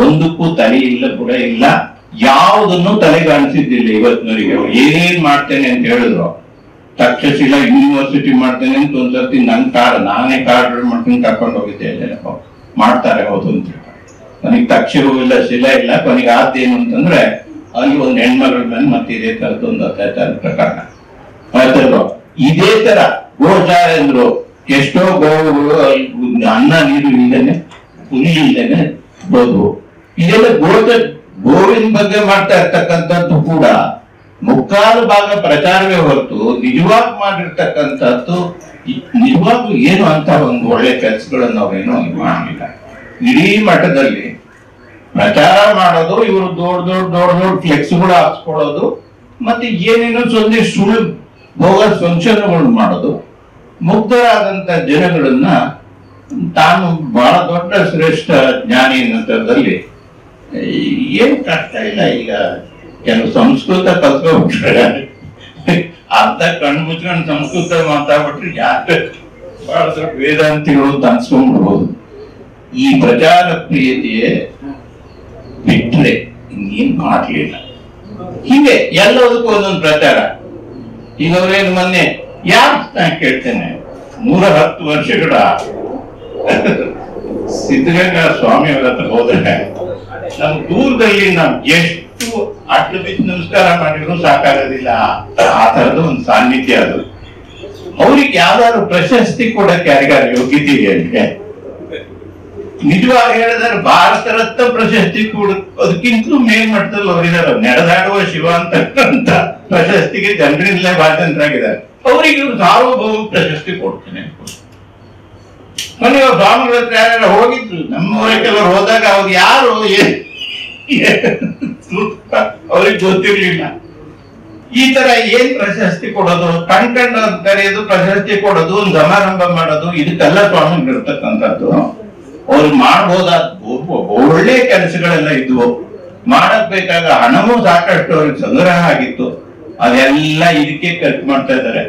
ಒಂದಕ್ಕೂ ತಲೆ ಇಲ್ಲ ಕೂಡ ಇಲ್ಲ. ಯಾವುದನ್ನು ತಲೆಗಾಣಿಸಿದ್ದಿಲ್ಲ ಇವತ್ತಿನವರಿಗೆ. ಏನೇನ್ ಮಾಡ್ತೇನೆ ಅಂತ ಹೇಳಿದ್ರು, ತಕ್ಷಶಿಲಾ ಯೂನಿವರ್ಸಿಟಿ ಮಾಡ್ತೇನೆ ಅಂತ ಒಂದ್ಸರ್ತಿ ನಾನೇ ಕಾರ್ಡ್ ಮಾಡ್ಕೊಂಡು ಕರ್ಕೊಂಡು ಹೋಗಿದ್ದೆ. ಮಾಡ್ತಾರೆ ಹೌದು ಅಂತ ಹೇಳಿ ನನಗೆ ತಕ್ಷವೂ ಇಲ್ಲ, ಶಿಲೆ ಇಲ್ಲ. ಕೊನೆಗೆ ಆದ್ದೇನು ಅಂತಂದ್ರೆ ಅಲ್ಲಿ ಒಂದು ಹೆಣ್ಮಗಳ ಮೇಲೆ ಮತ್ತೆ ಇದೇ ತರದ್ದು ಒಂದು ಅತ್ಯಾಚಾರ ಪ್ರಕರಣ ಆಯ್ತಲ್ವ. ಇದೇ ತರ ಗೋಚಾರ ಎಂದ್ರು ಎಷ್ಟೋ ಗೋವುಗಳು ಅನ್ನ ನೀರು ಇಲ್ದೇನೆ, ಹುಲಿ ಇಲ್ದೇನೆ ಬೋದು. ಇದೆಲ್ಲ ಗೋವಿನ ಬಗ್ಗೆ ಮಾಡ್ತಾ ಇರ್ತಕ್ಕಂಥದ್ದು ಕೂಡ ಮುಕ್ಕಾಲು ಭಾಗ ಪ್ರಚಾರವೇ ಹೊರತು ನಿಜವಾಗಿ ಮಾಡಿರ್ತಕ್ಕಂಥದ್ದು ನಿಜವಾಗೂ ಏನು ಅಂತ ಒಂದು ಒಳ್ಳೆ ಕೆಲಸಗಳನ್ನು ಅವ್ರೇನೋ ಮಾಡಲಿಲ್ಲ. ಇಡೀ ಮಠದಲ್ಲಿ ಪ್ರಚಾರ ಮಾಡೋದು, ಇವರು ದೊಡ್ಡ ಫ್ಲೆಕ್ಸ್ಗಳು ಹಾಕ್ಸ್ಕೊಳ್ಳೋದು, ಮತ್ತೆ ಏನೇನೋ ಸ್ವಲ್ಪ ಸುಳ್ಳು ಬೋಗಸ್ ಫಂಕ್ಷನ್ಗಳು ಮಾಡೋದು, ಮುಗ್ಧರಾದಂತ ಜನಗಳನ್ನ ತಾನು ಬಹಳ ದೊಡ್ಡ ಶ್ರೇಷ್ಠ ಜ್ಞಾನಿ ಅನ್ನೋದ್ರಲ್ಲಿ ಏನ್ ಕಷ್ಟ ಇಲ್ಲ. ಈಗ ಕೆಲವು ಸಂಸ್ಕೃತ ಕಲ್ತ್ಕೊಂಡ್ಬಿಟ್ರೆ ಅರ್ಧ ಕಣ್ಣು ಮುಚ್ಕೊಂಡು ಸಂಸ್ಕೃತ ಮಾತಾಡ್ಬಿಟ್ರೆ ಯಾಕೆ ಬಹಳ ದೊಡ್ಡ ವೇದಾಂತಿಗಳು ಅಂತ ಅನ್ಸ್ಕೊಂಡ್ಬಿಡ್ಬೋದು. ಈ ಪ್ರಚಾರ ಪ್ರಿಯತೆಯೇ ಬಿಟ್ರೆ ಇನ್ನೇನ್ ಮಾಡ್ಲಿಲ್ಲ. ಹೀಗೆ ಎಲ್ಲದಕ್ಕೂ ಒಂದೊಂದು ಪ್ರಚಾರ. ಈಗ ಅವ್ರೇನು ಮೊನ್ನೆ ನಾನು ಕೇಳ್ತೇನೆ, 110 ವರ್ಷಗಳ ಸಿದ್ಧಗಂಗಾ ಸ್ವಾಮಿ ಅವರ ಹತ್ರ ಹೋದ್ರೆ ನಮ್ ದೂರದಲ್ಲಿ ನಾವು ಎಷ್ಟು ಅಡ್ಡು ಬಿದ್ದು ನಮಸ್ಕಾರ ಮಾಡಿದ್ರು ಸಾಕಾಗೋದಿಲ್ಲ. ಆ ತರದ ಒಂದು ಸಾನ್ನಿಧ್ಯ ಅದು. ಅವ್ರಿಗೆ ಯಾವ್ದಾದ್ರು ಪ್ರಶಸ್ತಿ ಕೊಡಕ್ಕೆ ಯಾರಿಗಾರು ಯೋಗ್ಯತೆ ಇದೆ ಅಂದ್ರೆ, ನಿಜವಾಗಿ ಹೇಳಿದ್ರೆ ಭಾರತ ರತ್ನ ಪ್ರಶಸ್ತಿ ಕೂಡ ಅದಕ್ಕಿಂತಲೂ ಮೇಲ್ಮಟ್ಟದಲ್ಲಿ ಅವರಿದ್ದಾರೆ. ನಡೆದಾಡುವ ಶಿವ ಅಂತಕ್ಕಂಥ ಪ್ರಶಸ್ತಿಗೆ ಜನರಿಂದಲೇ ಭಾಜನರಾಗಿದ್ದಾರೆ. ಅವರಿಗೆ ಸಾರ್ವಭೌಮ ಪ್ರಶಸ್ತಿ ಕೊಡ್ತೇನೆ. ಮೊನ್ನೆ ಸ್ವಾಮಿಗಳ ಹತ್ರ ಯಾರು ಹೋಗಿದ್ರು, ನಮ್ಮವರೇ ಕೆಲವರು ಹೋದಾಗ ಅವ್ರು ಯಾರು ಅವ್ರಿಗೆ ಗೊತ್ತಿರ್ಲಿಲ್ಲ. ಈ ತರ ಏನ್ ಪ್ರಶಸ್ತಿ ಕೊಡೋದು, ಕಣ್ಕಂಡು ಕರೆಯೋದು, ಪ್ರಶಸ್ತಿ ಕೊಡೋದು, ಒಂದು ಸಮಾರಂಭ ಮಾಡೋದು, ಇದಕ್ಕೆಲ್ಲ ಸ್ವಾಮಿಗಳು ಇರ್ತಕ್ಕಂಥದ್ದು. ಅವ್ರು ಮಾಡ್ಬೋದಾದ ಒಳ್ಳೆ ಕೆಲಸಗಳೆಲ್ಲ ಇದ್ವು. ಮಾಡಕ್ ಬೇಕಾಗ ಹಣವೂ ಸಾಕಷ್ಟು ಅವ್ರಿಗೆ ಸಂಗ್ರಹ ಆಗಿತ್ತು. ಅದೆಲ್ಲ ಇದಕ್ಕೆ ಖರ್ಚು ಮಾಡ್ತಾ ಇದ್ದಾರೆ.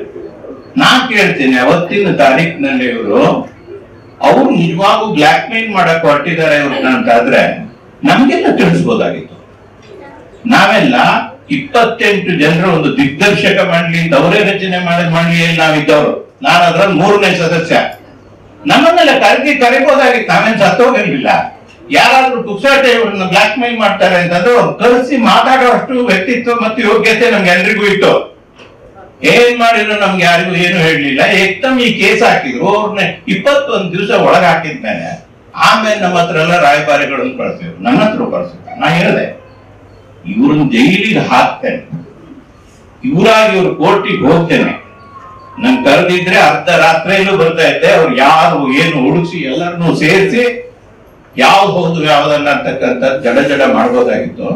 ನಾನ್ ಕೇಳ್ತೀನಿ, ಅವತ್ತಿನ ತಾರೀಕಿನಲ್ಲಿ ಅವ್ರು ನಿಜವಾಗೂ ಬ್ಲಾಕ್ ಮೇಲ್ ಮಾಡಕ್ ಹೊರಟಿದ್ದಾರೆ ಇವ್ರನ್ನ ಅಂತಾದ್ರೆ ನಮ್ಗೆಲ್ಲ ತಿಳಿಸ್ಬೋದಾಗಿತ್ತು. ನಾವೆಲ್ಲ 28 ಜನರ ಒಂದು ದಿಗ್ದರ್ಶಕ ಮಂಡಳಿಯಿಂದ ಅವರೇ ರಚನೆ ಮಾಡಿದ ಮಂಡಳಿಯಲ್ಲಿ ನಾವಿದ್ದವರು. ನಾನು ಅದ್ರಲ್ಲಿ 3ನೇ ಸದಸ್ಯ. ನಮ್ಮನ್ನೆಲ್ಲ ಕರಿಬೋದಾಗಿತ್ತು. ನಾವೇನ್ ಸತ್ತೋಗಿರ್ಲಿಲ್ಲ. ಯಾರಾದ್ರೂ ಪುಕ್ಸಾಟೆ ಇವ್ರನ್ನ ಬ್ಲಾಕ್ ಮೇಲ್ ಮಾಡ್ತಾರೆ ಅಂತಂದ್ರೆ ಅವ್ರು ಕರೆಸಿ ಮಾತಾಡುವಷ್ಟು ವ್ಯಕ್ತಿತ್ವ ಮತ್ತು ಯೋಗ್ಯತೆ ನಮ್ಗೆ ಎಲ್ರಿಗೂ ಇತ್ತು. ಏನ್ ಮಾಡಿದ್ರು ನಮ್ಗೆ ಯಾರಿಗೂ ಏನು ಹೇಳಲಿಲ್ಲ. ಏಕ್ದಮ್ ಈ ಕೇಸ್ ಹಾಕಿದ್ರು. ಅವ್ರನ್ನ 21 ದಿವಸ ಒಳಗೆ ಹಾಕಿದ್ಮೇಲೆ ಆಮೇಲೆ ನಮ್ಮ ಹತ್ರ ಎಲ್ಲ ರಾಯಭಾರಿಗಳನ್ನು ಕಳ್ಸಿದ್ರು, ನನ್ನ ಹತ್ರ ಕಳ್ಸಿದ್ರು. ನಾ ಹೇಳಿದೆ, ಇವ್ರನ್ನ ಜೈಲಿಗೆ ಹಾಕ್ತೇನೆ, ಇವರಾಗಿ ಇವ್ರ ಕೋರ್ಟಿಗೆ ಹೋಗ್ತೇನೆ. ನನ್ ಕರೆದಿದ್ರೆ ಅರ್ಧ ರಾತ್ರಿಯಲ್ಲೂ ಬರ್ತಾ ಇದ್ದೆ. ಅವ್ರು ಯಾರು ಏನು ಹುಡುಕ್ಸಿ ಎಲ್ಲರನ್ನೂ ಸೇರಿಸಿ ಯಾವ್ದು ಹೌದು ಯಾವ್ದಲ್ಲ ಅಂತಕ್ಕಂಥ ಜಡ ಮಾಡ್ಬೋದಾಗಿತ್ತು.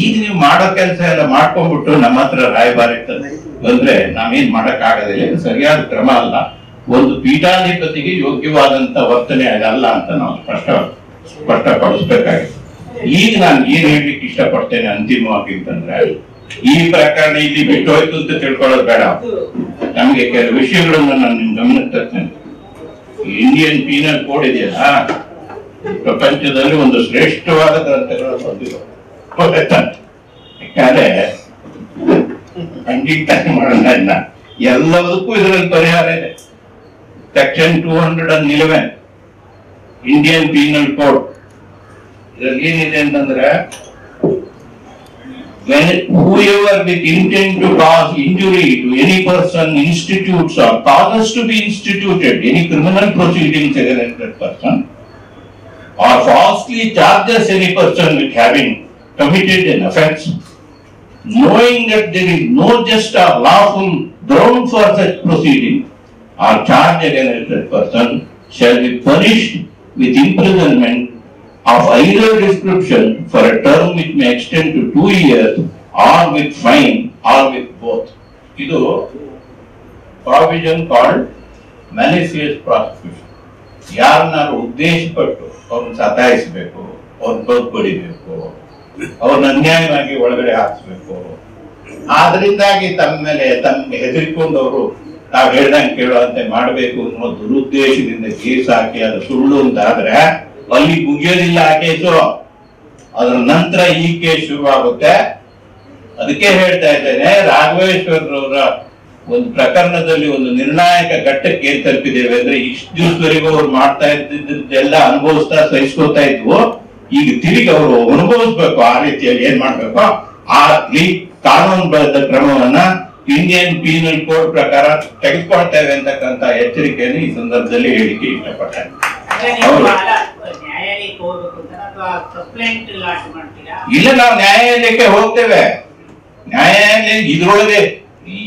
ಈಗ ನೀವು ಮಾಡೋ ಕೆಲಸ ಎಲ್ಲ ಮಾಡ್ಕೊಂಡ್ಬಿಟ್ಟು ನಮ್ಮ ಹತ್ರ ರಾಯಭಾರಿ ಬಂದ್ರೆ ನಾವೇನ್ ಮಾಡಕ್ ಆಗೋದಿಲ್ಲ. ಇದು ಸರಿಯಾದ ಕ್ರಮ ಅಲ್ಲ. ಒಂದು ಪೀಠಾಧಿಪತಿಗೆ ಯೋಗ್ಯವಾದಂತ ವರ್ತನೆ ಅದಲ್ಲ ಅಂತ ನಾವು ಸ್ಪಷ್ಟಪಡಿಸ್ಬೇಕಾಗಿತ್ತು. ಈಗ ನಾನು ಏನ್ ಹೇಳ್ಲಿಕ್ಕೆ ಇಷ್ಟಪಡ್ತೇನೆ ಅಂತಿಮವಾಗಿ ಅಂತಂದ್ರೆ, ಈ ಪ್ರಕರಣ ಇಲ್ಲಿ ಬಿಟ್ಟು ಹೋಯ್ತು ಅಂತ ತಿಳ್ಕೊಳ್ಳೋದು ಬೇಡ. ನಮ್ಗೆ ಕೆಲವು ವಿಷಯಗಳನ್ನ ನಾನು ನಿಮ್ ಗಮನಕ್ಕೆ ತರ್ತೇನೆ. ಇಂಡಿಯನ್ ಪೀನಲ್ ಕೋಡ್ ಇದೆಯಲ್ಲ, ಪ್ರಪಂಚದಲ್ಲಿ ಒಂದು ಶ್ರೇಷ್ಠವಾದ ಗ್ರಂಥಗಳು ಹೊಂದಿರೋ. ಯಾಕಂದ್ರೆ ಅಂಗೀಕಾರ ಮಾಡೋಣ ಇಲ್ಲ, ಎಲ್ಲದಕ್ಕೂ ಇದರಲ್ಲಿ ಪರಿಹಾರ ಇದೆ. ಸೆಕ್ಷನ್ 211 ಇಂಡಿಯನ್ ಪೀನಲ್ ಕೋಡ್ ಇದರಲ್ಲಿ ಏನಿದೆ ಅಂತಂದ್ರೆ, whoever with intent to cause injury to any person institutes or causes to be instituted any criminal proceedings against that person or falsely charges any person with having committed an offence, knowing that there is no just or lawful ground for such proceeding or charge against that person, shall be punished with imprisonment of either description for a term which may extend to 2 years or with fine or with both. Idu provision called malicious prosecution. ಯಾರನ್ನಾರು ಉದ್ದೇಶಪಟ್ಟು ಅವ್ರನ್ನ ಸತಾಯಿಸಬೇಕು, ಅವ್ರನ್ನ ಬದುಕೊಡಿಬೇಕು, ಅವ್ರನ್ನ ಅನ್ಯಾಯವಾಗಿ ಒಳಗಡೆ ಹಾಕಿಸ್ಬೇಕು, ಆದ್ರಿಂದಾಗಿ ತಮ್ಮ ಮೇಲೆ ತಮ್ಗೆ ಹೆದರಿಕೊಂಡವರು ತಾವ್ ಹೇಳ್ದಂಗೆ ಕೇಳುವಂತೆ ಮಾಡಬೇಕು ಅನ್ನೋ ದುರುದ್ದೇಶದಿಂದ ಕೇಸ್ ಹಾಕಿ ಅದು ಸುಳ್ಳು ಅಂತಾದ್ರೆ ಅಲ್ಲಿ ಮುಗಿಯೋದಿಲ್ಲ ಆ ಕೇಸು. ಅದ್ರ ನಂತರ ಈ ಕೇಸ್ ಶುರುವಾಗುತ್ತೆ. ಅದಕ್ಕೆ ಹೇಳ್ತಾ ಇದ್ದೇನೆ, ರಾಘವೇಶ್ವರರವರ ಒಂದು ಪ್ರಕರಣದಲ್ಲಿ ಒಂದು ನಿರ್ಣಾಯಕ ಘಟ್ಟಕ್ಕೆ ಏನ್ ತಲುಪಿದ್ದೇವೆ ಅಂದ್ರೆ, ಇಷ್ಟು ದಿವಸವರೆಗೂ ಅವ್ರು ಮಾಡ್ತಾ ಇದ್ದಿದ್ದೆಲ್ಲ ಅನುಭವಿಸ್ತಾ ಸಹಿಸ್ಕೋತಾ ಇದ್ವು. ಈಗ ತಿರುಗಿ ಅವರು ಅನುಭವಿಸ್ಬೇಕು. ಆ ರೀತಿಯಲ್ಲಿ ಏನ್ ಮಾಡ್ಬೇಕು, ಆ ಕಾನೂನುಬದ್ಧ ಕ್ರಮವನ್ನ ಇಂಡಿಯನ್ ಪೀನಲ್ ಕೋಡ್ ಪ್ರಕಾರ ತೆಗೆದುಕೊಳ್ತೇವೆ ಅಂತಕ್ಕಂಥ ಎಚ್ಚರಿಕೆಯನ್ನು ಈ ಸಂದರ್ಭದಲ್ಲಿ ಹೇಳಿಕೆ ಇಷ್ಟಪಡ್ತಾರೆ. ಇಲ್ಲ, ನಾವು ನ್ಯಾಯಾಲಯಕ್ಕೆ ಹೋಗ್ತೇವೆ. ನ್ಯಾಯಾಲಯ ಇದ್ರೊಳಗೆ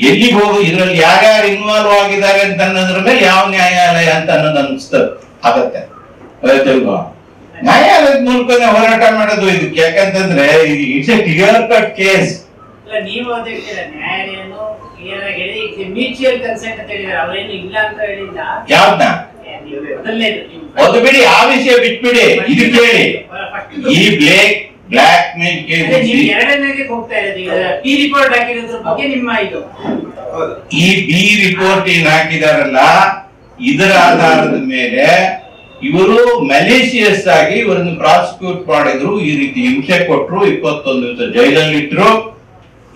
ಎಲ್ಲಿಗೆ ಹೋಗಿ ಇದ್ರಲ್ಲಿ ಯಾರ್ಯಾರು ಇನ್ವಾಲ್ವ್ ಆಗಿದ್ದಾರೆ ಅಂತ ಅನ್ನೋದ್ರ ಮೇಲೆ ಯಾವ ನ್ಯಾಯಾಲಯ ಅಂತ ಅನ್ನೋದು ಅನಿಸ್ತದೆ ಆಗತ್ತೆ. ನ್ಯಾಯಾಲಯದ ಮೂಲಕನೇ ಹೋರಾಟ ಮಾಡೋದು ಇದಕ್ಕೆ. ಯಾಕಂತಂದ್ರೆ it's A clear cut case. ನೀವು ನ್ಯಾಯಾಲಯನು ಮ್ಯೂಚುವಲ್ ಕನ್ಸೆಂಟ್ ಅಂತ ಹೇಳಿದ್ರೆ ಅವರೇನು ಇಲ್ಲ ಅಂತ ಹೇಳಿಲ್ಲ. ಯಾವ್ದನ್ನ ಅದು ಬಿಡಿ, ಆ ವಿಷಯ ಬಿಟ್ಬಿಡಿ. ಇದು ಕೇಳಿ, ಈ ಬ್ಲಾಕ್ ಮೇಲ್ ಕೇಸ್ ಎರಡನೇಗೆ ಹೋಗ್ತಾ ಇರೋದು. ಈಗ ಈ ರಿಪೋರ್ಟ್ ಹಾಕಿರೋದ್ರ ಬಗ್ಗೆ ನಿಮ್ಮ ಇದು, ಈ ಬಿ ರಿಪೋರ್ಟ್ ಏನ್ ಹಾಕಿದಾರಲ್ಲ, ಇದರ ಆಧಾರದ ಮೇಲೆ ಇವರು ಮೆಲೇಷಿಯಸ್ ಆಗಿ ಇವರನ್ನು ಪ್ರಾಸಿಕ್ಯೂಟ್ ಮಾಡಿದ್ರು. ಈ ರೀತಿ ಹಿಂಸೆ ಕೊಟ್ರು, 21 ದಿವಸ ಜೈಲಲ್ಲಿ ಇಟ್ರು.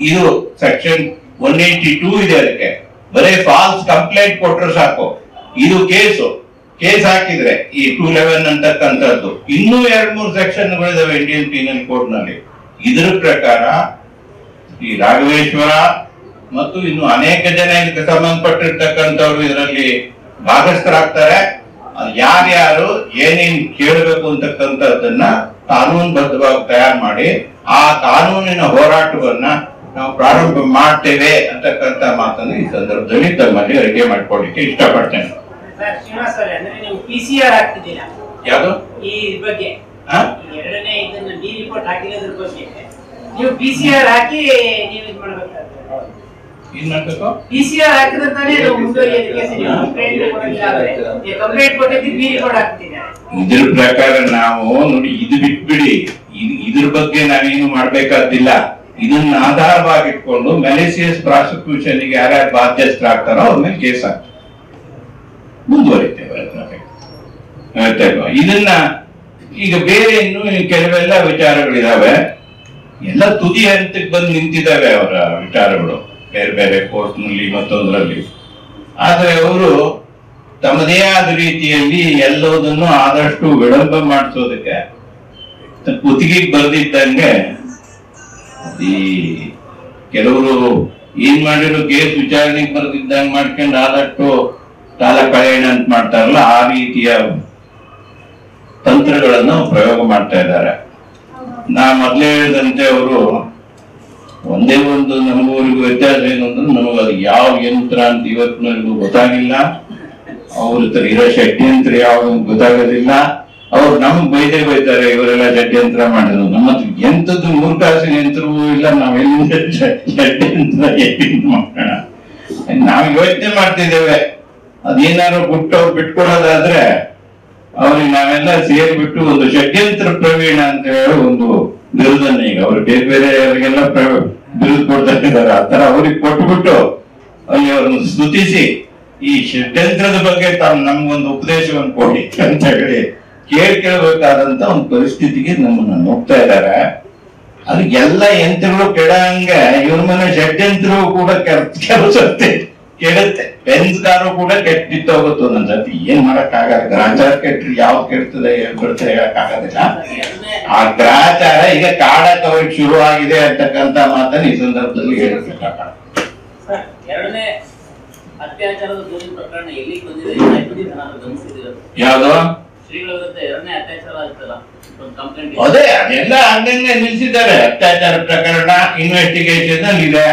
ಇದು ಸೆಕ್ಷನ್ 182 ಇದೆ. ಅದಕ್ಕೆ ಬರೀ ಫಾಲ್ಸ್ ಕಂಪ್ಲೇಂಟ್ ಕೊಟ್ರೆ ಸಾಕು. ಇದು ಕೇಸ್ ಹಾಕಿದ್ರೆ ಈ 211 ಅಂತಕ್ಕಂಥದ್ದು ಇನ್ನೂ 2-3 ಸೆಕ್ಷನ್ಗಳಿದಾವೆ ಇಂಡಿಯನ್ ಪೀನಲ್ ಕೋಡ್ ನಲ್ಲಿ. ಇದರ ಪ್ರಕಾರ ಈ ರಾಘವೇಶ್ವರ ಮತ್ತು ಇನ್ನು ಅನೇಕ ಜನ ಇದಕ್ಕೆ ಸಂಬಂಧಪಟ್ಟಿರ್ತಕ್ಕಂಥವ್ರು ಇದರಲ್ಲಿ ಭಾಗಸ್ಥರಾಗ್ತಾರೆ. ಯಾರ್ಯಾರು ಏನೇನ್ ಕೇಳಬೇಕು ಅಂತಕ್ಕಂಥದ್ದನ್ನ ಕಾನೂನುಬದ್ಧವಾಗಿ ತಯಾರು ಮಾಡಿ ಆ ಕಾನೂನಿನ ಹೋರಾಟವನ್ನ ನಾವು ಪ್ರಾರಂಭ ಮಾಡ್ತೇವೆ ಅಂತಕ್ಕಂಥ ಮಾತನ್ನು ಈ ಸಂದರ್ಭದಲ್ಲಿ ತಮ್ಮಲ್ಲಿ ಅರಿಕೆ ಮಾಡ್ಕೊಳ್ಳಿಕ್ಕೆ ಇಷ್ಟಪಡ್ತೇನೆ. ಶ್ರೀನಿವಾಸ್ ಅವರೇ, ಅಂದ್ರೆ ನೀವು PCR ಹಾಕ್ತಿದ್ದೀರಾ ಯಾವುದು ಈ ಬಗ್ಗೆ? ಎರಡನೇ ಇದನ್ನ ಡಿ ರಿಪೋರ್ಟ್ ಹಾಕಿರೋದ್ರ ಬಗ್ಗೆ ನೀವು PCR ಹಾಕಿ ನೀವು ಇದು ಮಾಡ್ಬೇಕಾಗ್ತದೆ. ಏನ್ ಮಾಡ್ಬೇಕು? PCR ಹಾಕಿದ್ರೆ ತಾನೇ ನಾವು ಮುಂದುವರಿಯೋದಕ್ಕೆ ಕಂಪ್ಲೇಂಟ್ ಕೊಟ್ಟಿದ್ದು ಡಿ ರಿಪೋರ್ಟ್ ಹಾಕ್ತಿದ್ದೀರಾ. ಇದ್ರ ಪ್ರಕಾರ ನಾವು ನೋಡಿ, ಇದು ಬಿಟ್ಬಿಡಿ, ಇದ್ರ ಬಗ್ಗೆ ನಾವೇನು ಮಾಡ್ಬೇಕಾದಿಲ್ಲ. ಇದನ್ನ ಆಧಾರವಾಗಿಟ್ಕೊಂಡು ಮೆಲಿಸಿಯಸ್ ಪ್ರಾಸಿಕ್ಯೂಷನ್ ಗೆ ಯಾರ್ಯಾರು ಬಾಧ್ಯಸ್ಥರಾಗ್ತಾರೋ ಅವ್ರ ಮೇಲೆ ಕೇಸ್ ಆಗ್ತದೆ, ಮುಂದುವರಿತೇವೆ. ಇದನ್ನ ಈಗ ಬೇರೆ ಇನ್ನು ಕೆಲವೆಲ್ಲ ವಿಚಾರಗಳಿದಾವೆ, ಎಲ್ಲ ತುದಿ ಹಂತಕ್ಕೆ ಬಂದು ನಿಂತಿದ್ದಾವೆ ಅವರ ವಿಚಾರಗಳು ಬೇರೆ ಬೇರೆ ಕೋರ್ಟ್ ನಲ್ಲಿ ಮತ್ತೊಂದರಲ್ಲಿ. ಆದ್ರೆ ಅವರು ತಮ್ಮದೇ ಆದ ರೀತಿಯಲ್ಲಿ ಎಲ್ಲದನ್ನು ಆದಷ್ಟು ವಿಳಂಬ ಮಾಡಿಸೋದಕ್ಕೆ ಕುತ್ತಿಗೆ ಬರೆದಿದ್ದಂಗೆ ಈ ಕೆಲವರು ಏನ್ ಮಾಡಿರೋ ಕೇಸ್ ವಿಚಾರಣೆಗೆ ಬರೆದಿದ್ದಂಗೆ ಮಾಡ್ಕೊಂಡು ಆದಷ್ಟು ಕಾಲ ಕಳೆಯೋಣ ಅಂತ ಮಾಡ್ತಾರಲ್ಲ, ಆ ರೀತಿಯ ತಂತ್ರಗಳನ್ನು ಪ್ರಯೋಗ ಮಾಡ್ತಾ ಇದ್ದಾರೆ. ನಾ ಮೊದಲೇ ಹೇಳಿದಂತೆ ಅವರು ಒಂದೇ ಒಂದು ನಮಗೂರಿಗೂ ವ್ಯತ್ಯಾಸ ಏನು ಅಂದ್ರೆ, ನಮಗದು ಯಾವ ಯಂತ್ರ ಅಂತ ಇವತ್ತಿನವರೆಗೂ ಗೊತ್ತಾಗಿಲ್ಲ. ಅವ್ರ ಇರೋ ಷಡ್ಯಂತ್ರ ಯಾವ್ದು ಗೊತ್ತಾಗೋದಿಲ್ಲ. ಅವ್ರು ನಮಗ್ ಬೈತಾರೆ, ಇವರೆಲ್ಲ ಷಡ್ಯಂತ್ರ ಮಾಡಿದ್ರು. ನಮ್ಮ ಎಂತದ್ದು ಮೂರ್ಖಾಸಿನ ಯಂತ್ರವೂ ಇಲ್ಲ, ನಾವೆಲ್ಲ ಷಡ್ಯಂತ್ರ ಮಾಡೋಣ ನಾವ್ ಯೋಚನೆ ಮಾಡ್ತಿದ್ದೇವೆ. ಅದೇನಾದ್ರು ಬಿಟ್ಟು ಅವ್ರು ಬಿಟ್ಕೊಡೋದಾದ್ರೆ ಅವ್ರಿಗೆ ನಾವೆಲ್ಲ ಸೇರ್ಬಿಟ್ಟು ಒಂದು ಷಡ್ಯಂತ್ರ ಪ್ರವೀಣ ಅಂತ ಹೇಳಿ ಒಂದು ಬಿರುದನ್ನ, ಈಗ ಅವ್ರು ಬೇರೆ ಬೇರೆ ಅವರಿಗೆಲ್ಲ ಬಿರುದು ಕೊಡ್ತಾ ಇದ್ದಾರೆ, ಆ ತರ ಅವ್ರಿಗೆ ಕೊಟ್ಬಿಟ್ಟು ಅಲ್ಲಿ ಅವ್ರನ್ನ ಸ್ತುತಿಸಿ ಈ ಷಡ್ಯಂತ್ರದ ಬಗ್ಗೆ ತಾವು ನಮ್ಗೊಂದು ಉಪದೇಶವನ್ನು ಕೊಡಿ ಅಂತ ಹೇಳಿ ಕೇಳ್ಬೇಕಾದಂತ ಒಂದು ಪರಿಸ್ಥಿತಿಗೆ ನಮ್ಮನ್ನ ನೋಡ್ತಾ ಇದ್ದಾರೆ. ಅದು ಎಲ್ಲ ಯಂತ್ರಗಳು ಕೆಡಂಗೆ ಇವ್ರ ಮನೆ ಷಡ್ಯಂತ್ರವು ಕೂಡ ಕೆಲಸತ್ತೆ ಕೆಡುತ್ತೆ. ಪೆನ್ಸ್ಗಾರು ಕೂಡ ಕೆಟ್ಟಿತ್ತೋಗುತ್ತ ಒಂದೊಂದ್ಸತಿ. ಏನ್ ಮಾಡಕ್ ಆಗಲ್ಲ, ಗ್ರಾಚಾರ ಕೆಟ್ರಿ ಯಾವ್ದು ಕೆಡ್ತದೆ ಬಿಡ್ತದೆ ಹೇಳಕ್ ಆಗೋದಿಲ್ಲ. ಆ ಗ್ರಾಚಾರ ಈಗ ಕಾಡಕ್ ಅವ್ರಿಗೆ ಶುರು ಆಗಿದೆ ಅಂತಕ್ಕಂತ ಮಾತನ್ನ ಈ ಸಂದರ್ಭದಲ್ಲಿ ಹೇಳ್ಬೇಕಾಗ. ಎರಡನೇ ಅತ್ಯಾಚಾರದ ದೂರಿನ ಪ್ರಕರಣ ಎಲ್ಲಿಗೆ ಬಂದಿದೆ ಯಾವ್ದು ಶ್ರೀಗಳ ವಿರುದ್ಧ ಎರಡನೇ ಅತ್ಯಾಚಾರ ಆಯ್ತಲ್ಲ ಕಂಪ್ಲೇಂಟ್, ಅದೇ ಅದೆಲ್ಲ ಹಂಗಂಗೆ ನಿಲ್ಸಿದ್ದಾರೆ. ಅತ್ಯಾಚಾರ ಪ್ರಕರಣ ಇನ್ವೆಸ್ಟಿಗೇಷನ್ ಅಲ್ಲಿ ಇದೆ.